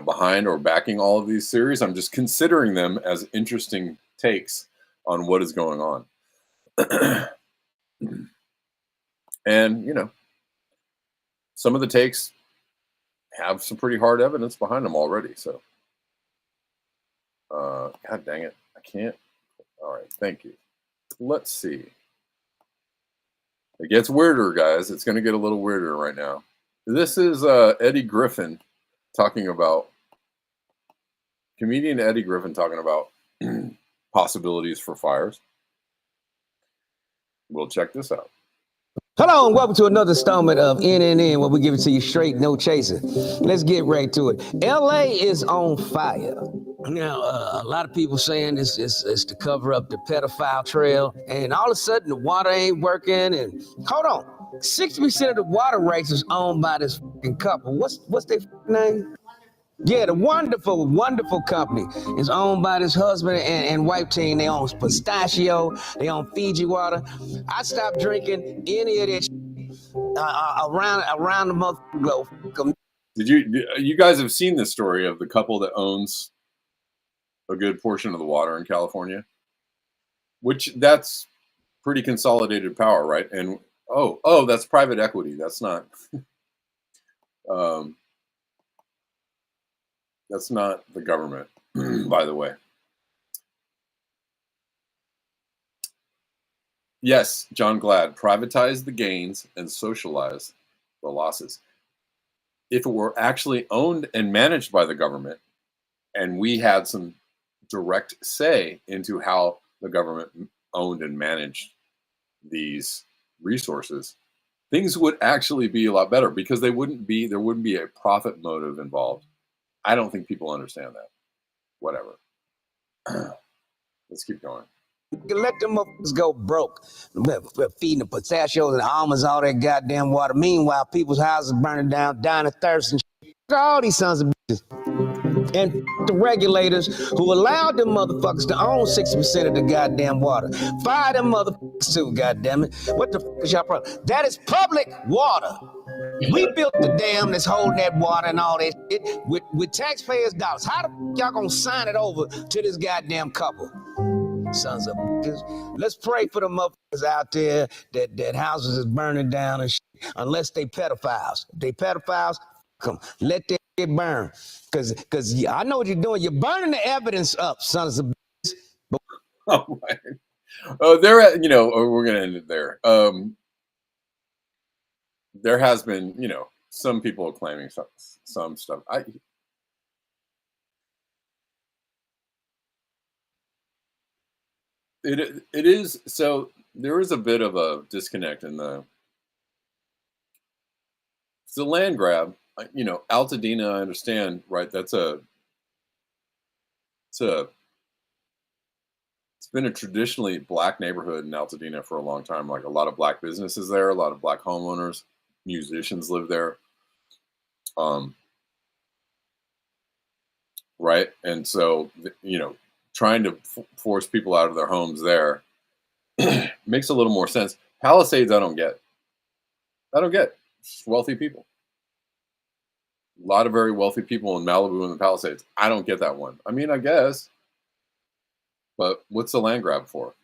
behind or backing all of these theories. I'm just considering them as interesting takes on what is going on. And some of the takes have some pretty hard evidence behind them already. So god dang it, I can't. All right, thank you. Let's see. It gets weirder, guys. It's going to get a little weirder right now. This is Eddie Griffin talking about, comedian Eddie Griffin talking about possibilities for fires. We'll check this out. Hello and welcome to another installment of NNN, where we give it to you straight, no chaser. Let's get right to it. LA is on fire. Now, a lot of people saying it's to cover up the pedophile trail, and all of a sudden the water ain't working. And hold on, 60% of the water rights is owned by this fucking couple. What's their name? Yeah, the wonderful, wonderful company is owned by this husband and wife team. They own Pistachio, they own Fiji water. I stopped drinking any of this around the motherfucking globe. Did you guys have seen this story of the couple that owns a good portion of the water in California? Which that's pretty consolidated power, right? And Oh, that's private equity. That's not. That's not the government, by the way. Yes, John Glad, privatize the gains and socialize the losses. If it were actually owned and managed by the government, and we had some direct say into how the government owned and managed these resources, things would actually be a lot better because there wouldn't be a profit motive involved. I don't think people understand that. Whatever. Let's keep going. Let them motherfuckers go broke. Feeding the pistachios and the almonds, all that goddamn water. Meanwhile, people's houses burning down, dying of thirst and shit. All these sons of bitches. And the regulators who allowed them motherfuckers to own 60% of the goddamn water. Fire them motherfuckers too, goddammit. What the fuck is y'all problem? That is public water. We built the dam that's holding that water and all that shit with taxpayers' dollars. How the fuck y'all gonna sign it over to this goddamn couple? Sons of bitches. Let's pray for the motherfuckers out there that houses is burning down and shit, unless they pedophiles. If they pedophiles, come let that shit burn. Cause I know what you're doing. You're burning the evidence up, sons of bitches. Oh, right. Oh, there. We're gonna end it there. There has been, some people claiming some stuff. It is so. There is a bit of a disconnect in it's a land grab. Altadena, I understand, right? It's been a traditionally black neighborhood in Altadena for a long time. Like a lot of black businesses there, a lot of black homeowners, musicians live there. Right. And so, trying to force people out of their homes there makes a little more sense. Palisades, I don't get. Just wealthy people. A lot of very wealthy people in Malibu and the Palisades. I don't get that one. I mean, I guess. But what's the land grab for?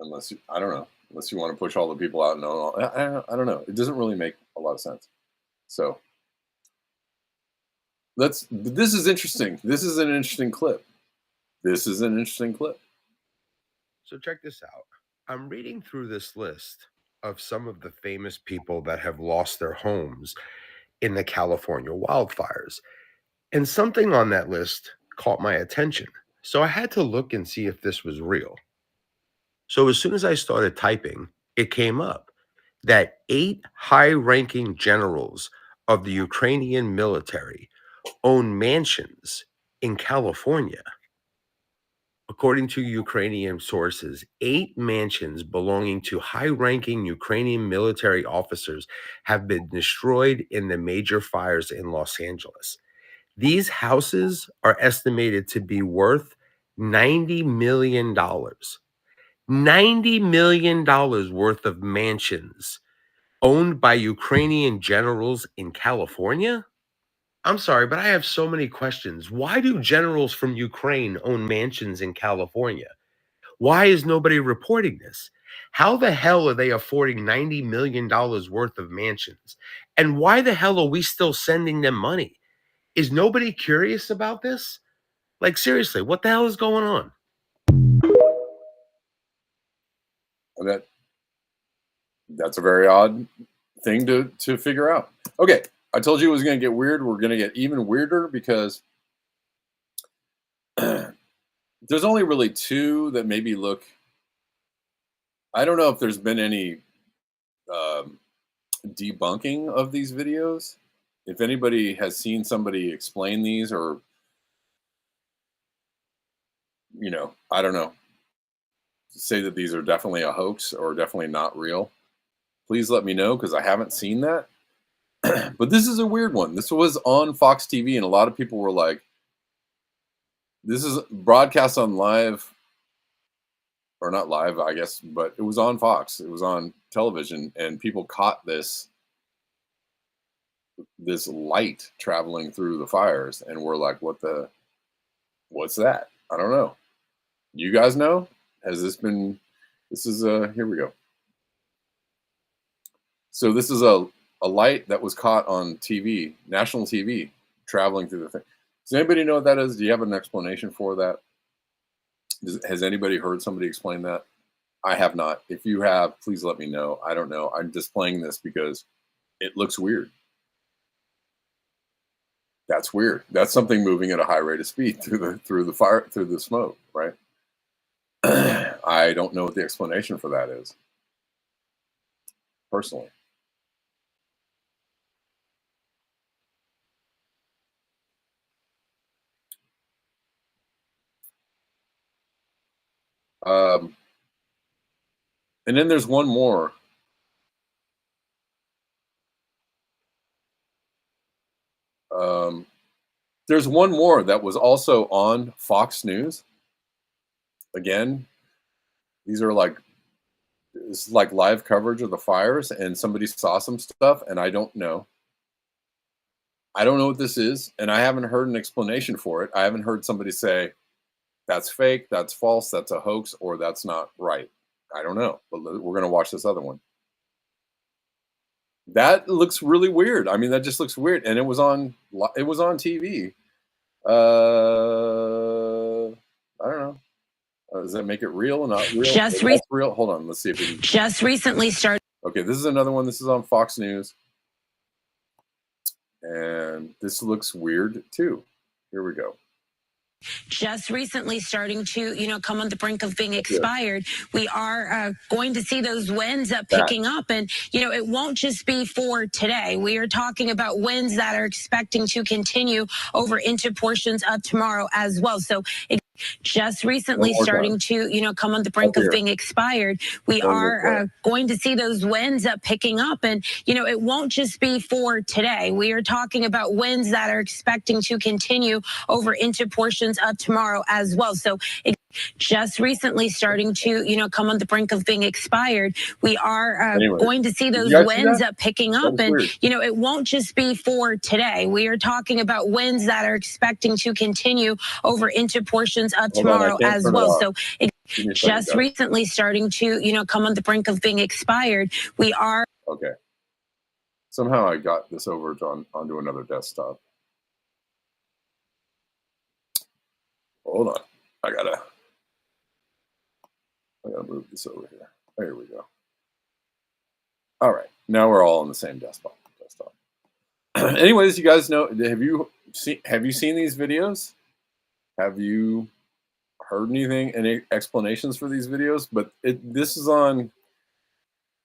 I don't know. Unless you want to push all the people out. No, I don't know. It doesn't really make a lot of sense. So this is interesting. This is an interesting clip. So check this out. I'm reading through this list of some of the famous people that have lost their homes in the California wildfires. And something on that list caught my attention. So I had to look and see if this was real. So as soon as I started typing, it came up that 8 high-ranking generals of the Ukrainian military own mansions in California. According to Ukrainian sources, 8 mansions belonging to high-ranking Ukrainian military officers have been destroyed in the major fires in Los Angeles. These houses are estimated to be worth $90 million. $90 million worth of mansions owned by Ukrainian generals in California? I'm sorry, but I have so many questions. Why do generals from Ukraine own mansions in California? Why is nobody reporting this? How the hell are they affording $90 million worth of mansions? And why the hell are we still sending them money? Is nobody curious about this? Like, seriously, what the hell is going on? That's a very odd thing to figure out. Okay, I told you it was going to get weird. We're going to get even weirder because there's only really 2 that maybe look. I don't know if there's been any debunking of these videos. If anybody has seen somebody explain these or, I don't know, say that these are definitely a hoax or definitely not real, please let me know because I haven't seen that. But this is a weird one. This was on Fox TV, and a lot of people were like, this is broadcast on live, or not live, I guess, but it was on Fox. It was on television, and people caught this light traveling through the fires, and were like, what's that? I don't know. You guys know? Is This is here we go. So this is a light that was caught on TV, national TV, traveling through the thing. Does anybody know what that is? Do you have an explanation for that? Has anybody heard somebody explain that? I have not. If you have, please let me know. I don't know. I'm displaying this because it looks weird. That's weird. That's something moving at a high rate of speed through the smoke, right? I don't know what the explanation for that is, personally. And then there's one more. There's one more that was also on Fox News. Again, these are like, it's like live coverage of the fires, and somebody saw some stuff, and I don't know. I don't know what this is, and I haven't heard an explanation for it. I haven't heard somebody say, that's fake, that's false, that's a hoax, or that's not right. I don't know, but we're going to watch this other one. That looks really weird. I mean, that just looks weird, and it was on TV. I don't know. Does that make it real or not real? Just real. Hold on. Let's see if we can. Just recently started. Okay, this is another one. This is on Fox News, and this looks weird too. Here we go. Just recently starting to, come on the brink of being expired. We are going to see those winds picking up. And, it won't just be for today. We are talking about winds that are expecting to continue over into portions of tomorrow as well. So just recently starting to, come on the brink of being expired. We are going to see those winds picking up. And, it won't just be for today. We are talking about winds that are expecting to continue over into portions of tomorrow as well. So just recently starting to, come on the brink of being expired. We are going to see those winds picking up. And, it won't just be for today. We are talking about winds that are expecting to continue over into portions of tomorrow as well. So just recently starting to, come on the brink of being expired. We are. Okay. Somehow I got this over onto another desktop. Hold on. I gotta move this over here. There we go. All right. Now we're all on the same desktop. Anyways, you guys know, have you seen these videos? Have you heard any explanations for these videos? But this is on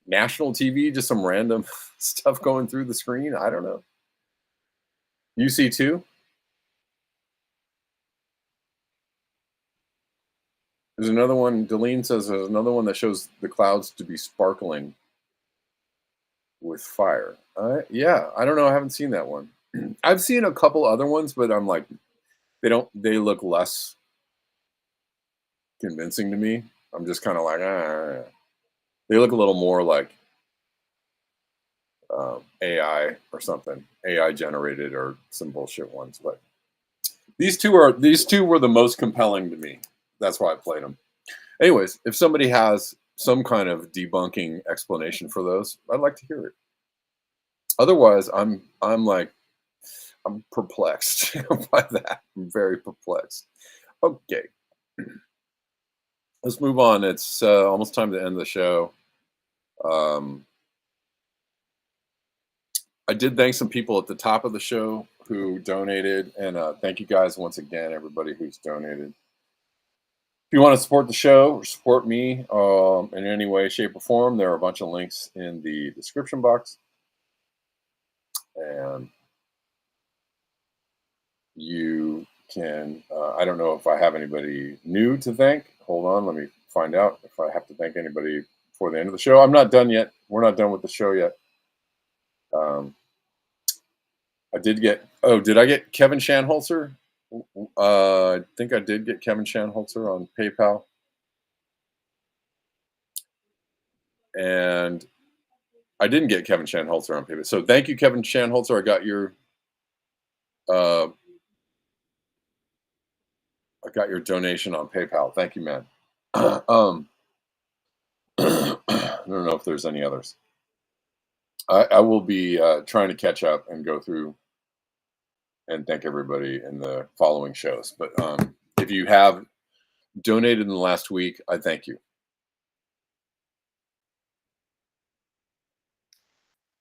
national TV, just some random stuff going through the screen. I don't know. You see too? There's another one. Delene says there's another one that shows the clouds to be sparkling with fire. Yeah, I don't know. I haven't seen that one. I've seen a couple other ones, but I'm like, they look less convincing to me. I'm just kind of like, They look a little more like AI or something, AI generated or some bullshit ones. But these two were the most compelling to me. That's why I played them. Anyways, if somebody has some kind of debunking explanation for those, I'd like to hear it. Otherwise, I'm perplexed by that. I'm very perplexed. Okay. Let's move on. It's almost time to end the show. I did thank some people at the top of the show who donated, and thank you guys once again, everybody who's donated. If you want to support the show or support me in any way, shape, or form, there are a bunch of links in the description box. And you can, I don't know if I have anybody new to thank. Hold on, let me find out if I have to thank anybody before the end of the show. I'm not done yet. We're not done with the show yet. I did get, did I get Kevin Shanholzer? I think I did get Kevin Shanholzer on PayPal. And I didn't get Kevin Shanholzer on PayPal. So thank you, Kevin Shanholzer. I got your donation on PayPal. Thank you, man. I don't know if there's any others. I will be trying to catch up and go through and thank everybody in the following shows. But if you have donated in the last week, I thank you.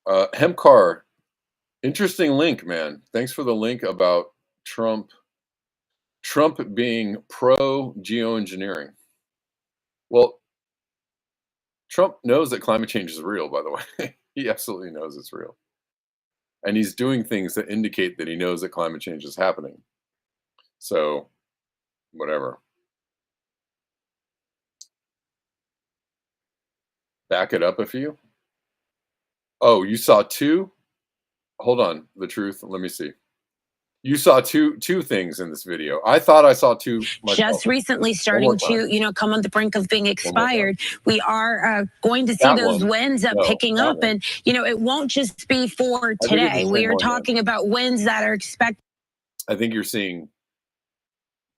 Hemcar, interesting link, man. Thanks for the link about Trump being pro geoengineering. Well, Trump knows that climate change is real, by the way. He absolutely knows it's real. And he's doing things that indicate that he knows that climate change is happening. So, whatever. Back it up a few. Oh, you saw two? Hold on, the truth. Let me see. You saw two things in this video. I thought I saw two myself. Just recently starting to, come on the brink of being expired. We are going to see That those one. winds No, picking that up. one. And, it won't just be for it's the today. We same are one, man. talking about winds that are expected. I think you're seeing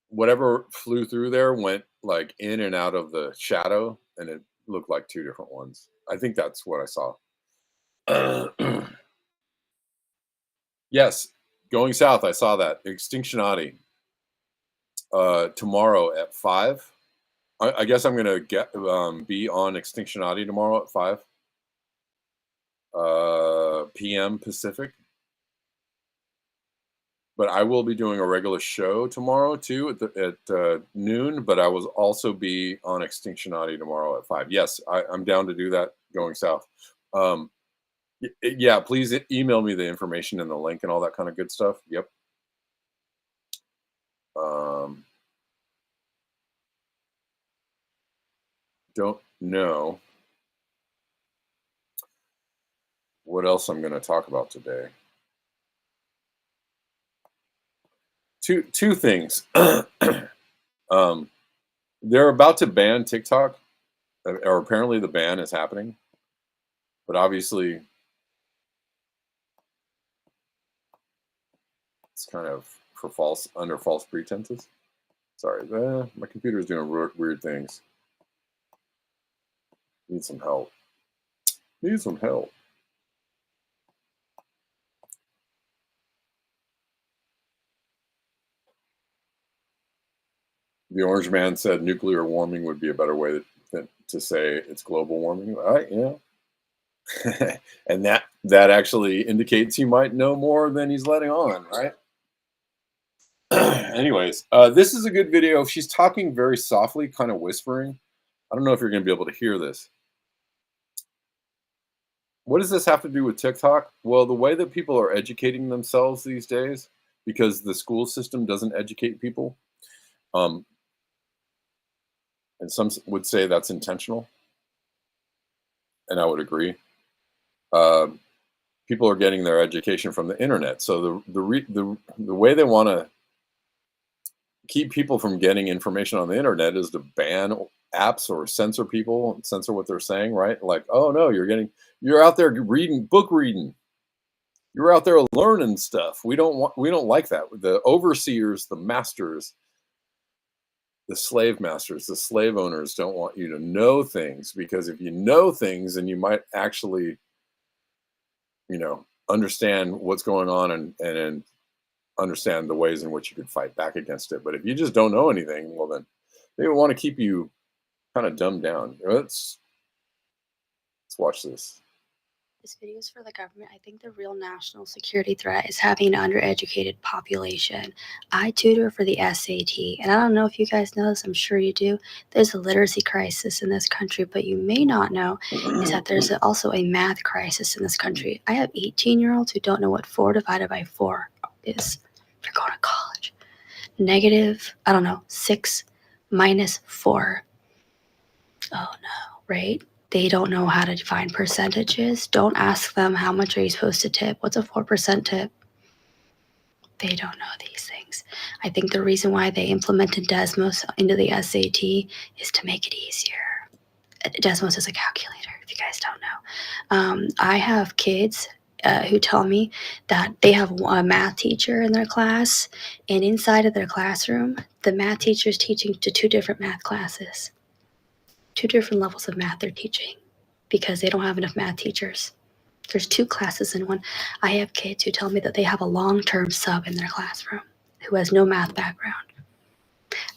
whatever flew through there went like in and out of the shadow, and it looked like two different ones. I think that's what I saw. Yes, going south, I saw that. Extinctionati. Tomorrow at 5. I guess I'm gonna be on Extinctionati tomorrow at 5 p.m. Pacific. But I will be doing a regular show tomorrow too at noon. But I will also be on Extinctionati tomorrow at 5. Yes, I'm down to do that going south. Yeah, please email me the information and the link and all that kind of good stuff. Yep. Don't know what else I'm going to talk about today. Two things. They're about to ban TikTok, or apparently the ban is happening, but obviously it's kind of under false pretenses. Sorry, my computer is doing weird things. Need some help. Need some help. The Orange Man said nuclear warming would be a better way to say it's global warming. All right, yeah. And that actually indicates he might know more than he's letting on, right? Anyways, this is a good video. She's talking very softly, kind of whispering. I don't know if you're going to be able to hear this. What does this have to do with TikTok? Well, the way that people are educating themselves these days, because the school system doesn't educate people, and some would say that's intentional, and I would agree. People are getting their education from the internet, so the way they want to keep people from getting information on the internet is to ban apps or censor people, censor what they're saying, right? Like, oh no, you're out there book reading. You're out there learning stuff. We don't like that. The overseers, the masters, the slave masters, the slave owners don't want you to know things, because if you know things, then you might actually, understand what's going on and understand the ways in which you could fight back against it. But if you just don't know anything, well, then they want to keep you kind of dumbed down. Let's watch this. This video is for the government. I think the real national security threat is having an undereducated population. I tutor for the SAT, and I don't know if you guys know this, I'm sure you do. There's a literacy crisis in this country, but you may not know is that there's also a math crisis in this country. I have 18-year-olds who don't know what 4 divided by 4 is. They're going to college. Negative, 6 minus 4. Oh no, right? They don't know how to find percentages. Don't ask them how much are you supposed to tip. What's a 4% tip? They don't know these things. I think the reason why they implemented Desmos into the SAT is to make it easier. Desmos is a calculator, if you guys don't know. I have kids who tell me that they have a math teacher in their class, and inside of their classroom, the math teacher is teaching to 2 different math classes. 2 different levels of math they're teaching because they don't have enough math teachers. There's 2 classes in one. I have kids who tell me that they have a long-term sub in their classroom who has no math background.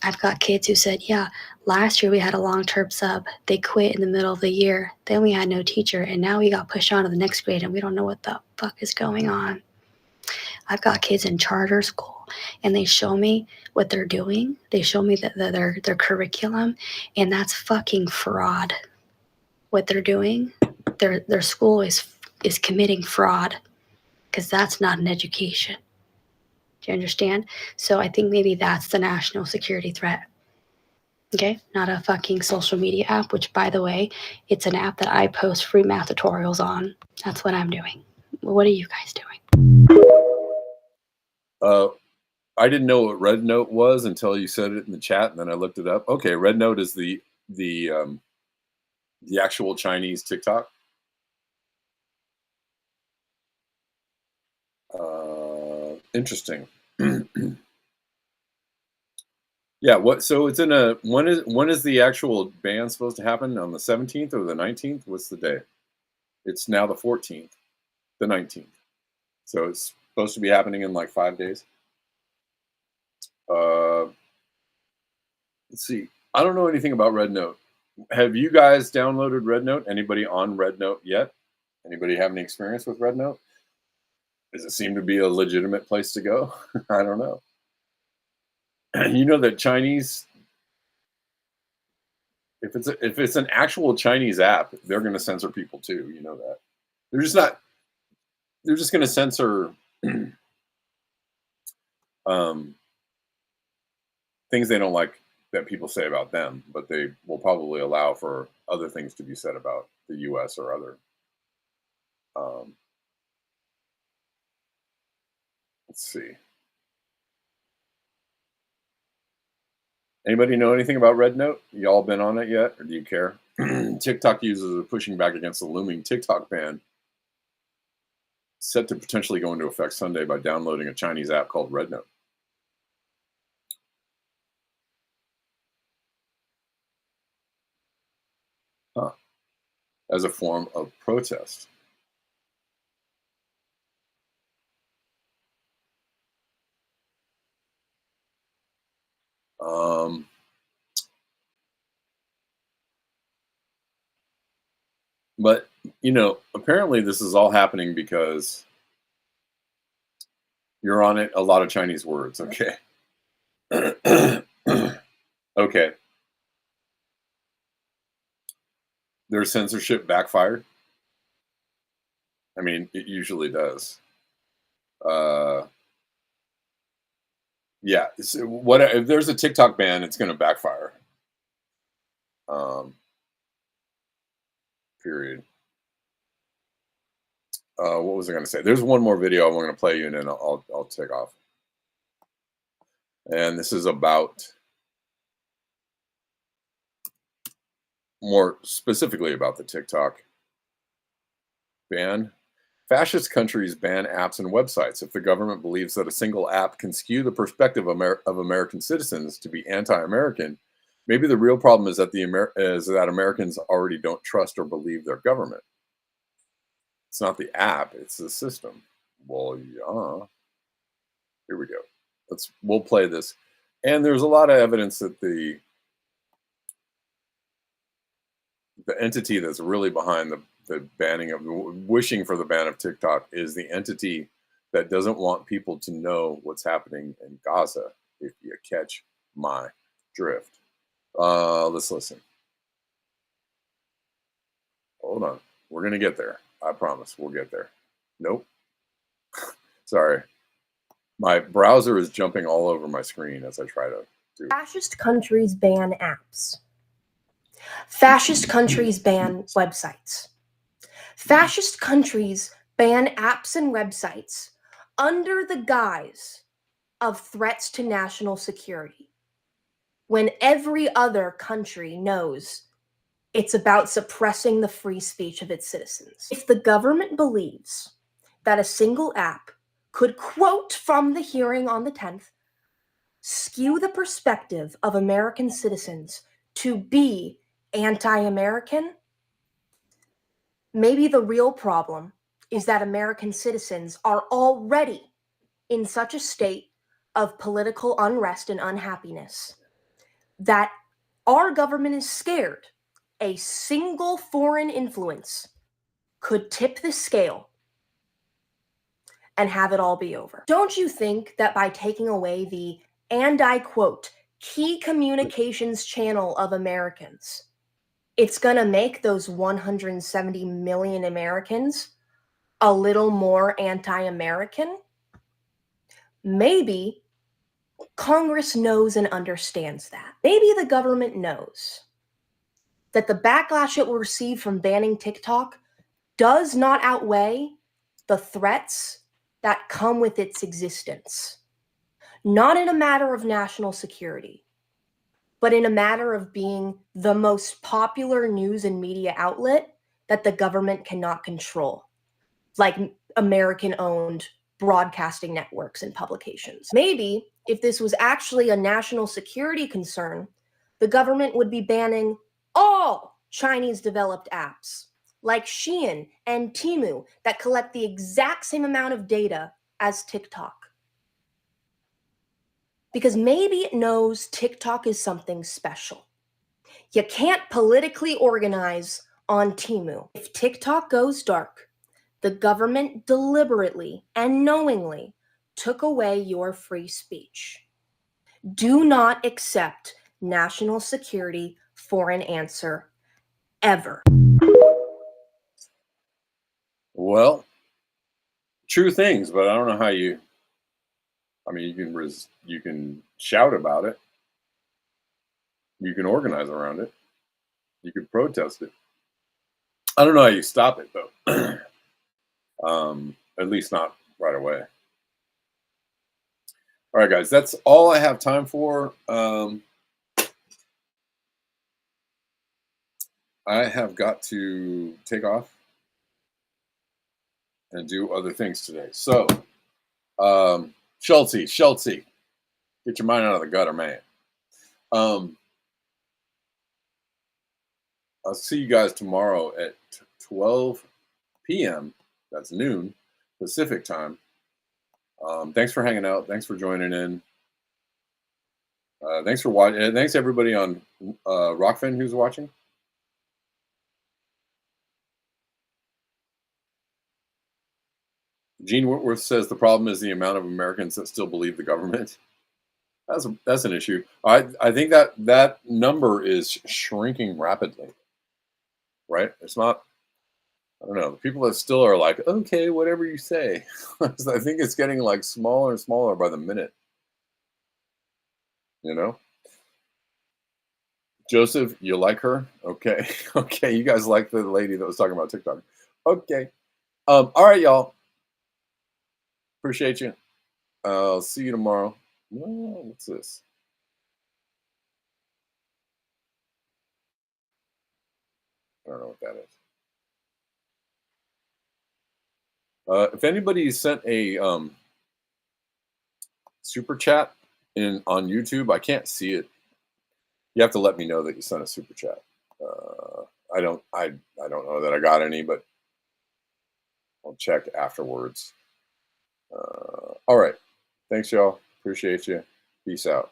I've got kids who said, yeah, last year we had a long-term sub. They quit in the middle of the year. Then we had no teacher, and now we got pushed on to the next grade, and we don't know what the fuck is going on. I've got kids in charter school, and they show me what they're doing. They show me their curriculum, and that's fucking fraud. What they're doing, their school is committing fraud because that's not an education. Do you understand? So I think maybe that's the national security threat. Okay, not a fucking social media app, which, by the way, it's an app that I post free math tutorials on. That's what I'm doing. What are you guys doing? I didn't know what Red Note was until you said it in the chat, and then I looked it up. Okay, Red Note is the actual Chinese TikTok. Interesting. Yeah. What? So it's in a. When is the actual ban supposed to happen? On the 17th or the 19th? What's the day? It's now the 14th, the 19th. So it's supposed to be happening in like 5 days. Let's see. I don't know anything about Red Note. Have you guys downloaded Red Note? Anybody on Red Note yet? Anybody have any experience with Red Note? Does it seem to be a legitimate place to go? I don't know. You know that Chinese, if it's an actual Chinese app, they're going to censor people too. You know that. They're just going to censor things they don't like that people say about them, but they will probably allow for other things to be said about the U.S. or other. Let's see. Anybody know anything about Red Note? Y'all been on it yet, or do you care? TikTok users are pushing back against the looming TikTok ban, set to potentially go into effect Sunday by downloading a Chinese app called Red Note. Huh. As a form of protest. But, you know, apparently this is all happening because you're on it, a lot of Chinese words, okay? Okay. Their censorship backfired. I mean, it usually does. Yeah, what if there's a TikTok ban, it's going to backfire. Period. What was I going to say? There's one more video I'm going to play you, and then I'll take off. And this is about, more specifically about the TikTok ban. Fascist countries ban apps and websites if the government believes that a single app can skew the perspective of American citizens to be anti-American. Maybe the real problem is that that Americans already don't trust or believe their government. It's not the app, it's the system. Well, yeah. Here we go. We'll play this. And there's a lot of evidence that the entity that's really behind the banning of, wishing for the ban of TikTok is the entity that doesn't want people to know what's happening in Gaza, if you catch my drift. Let's listen. Hold on. We're going to get there. I promise we'll get there. Nope. Sorry. My browser is jumping all over my screen as I try to do. Fascist countries ban apps. Fascist countries ban websites. Fascist countries ban apps and websites under the guise of threats to national security, when every other country knows it's about suppressing the free speech of its citizens. If the government believes that a single app could, quote from the hearing on the 10th, skew the perspective of American citizens to be anti-American? Maybe the real problem is that American citizens are already in such a state of political unrest and unhappiness that our government is scared a single foreign influence could tip the scale and have it all be over. Don't you think that by taking away the, and I quote, key communications channel of Americans, it's going to make those 170 million Americans a little more anti-American? Maybe Congress knows and understands that. Maybe the government knows that the backlash it will receive from banning TikTok does not outweigh the threats that come with its existence. Not in a matter of national security, but in a matter of being the most popular news and media outlet that the government cannot control, like American-owned broadcasting networks and publications. Maybe if this was actually a national security concern, the government would be banning all Chinese-developed apps like Shein and Temu that collect the exact same amount of data as TikTok. Because maybe it knows TikTok is something special. You can't politically organize on Temu. If TikTok goes dark, the government deliberately and knowingly took away your free speech. Do not accept national security for an answer, ever. Well, true things, but I don't know how you. I mean, you can shout about it. You can organize around it. You can protest it. I don't know how you stop it though. At least not right away. All right, guys, that's all I have time for. I have got to take off and do other things today. So, Schulte, get your mind out of the gutter, man. I'll see you guys tomorrow at 12 p.m. That's noon Pacific time. Thanks for hanging out. Thanks for joining in. Thanks for watching. Thanks everybody on Rockfin who's watching. Gene Whitworth says the problem is the amount of Americans that still believe the government. That's an issue. I think that number is shrinking rapidly. Right? It's not. I don't know. The people that still are like, okay, whatever you say. I think it's getting like smaller and smaller by the minute. You know? Joseph, you like her? Okay. Okay. You guys like the lady that was talking about TikTok. Okay. All right, y'all. Appreciate you. I'll see you tomorrow. What's this? I don't know what that is. If anybody sent a super chat on YouTube, I can't see it. You have to let me know that you sent a super chat. I don't know that I got any, but I'll check afterwards. All right. Thanks, y'all. Appreciate you. Peace out.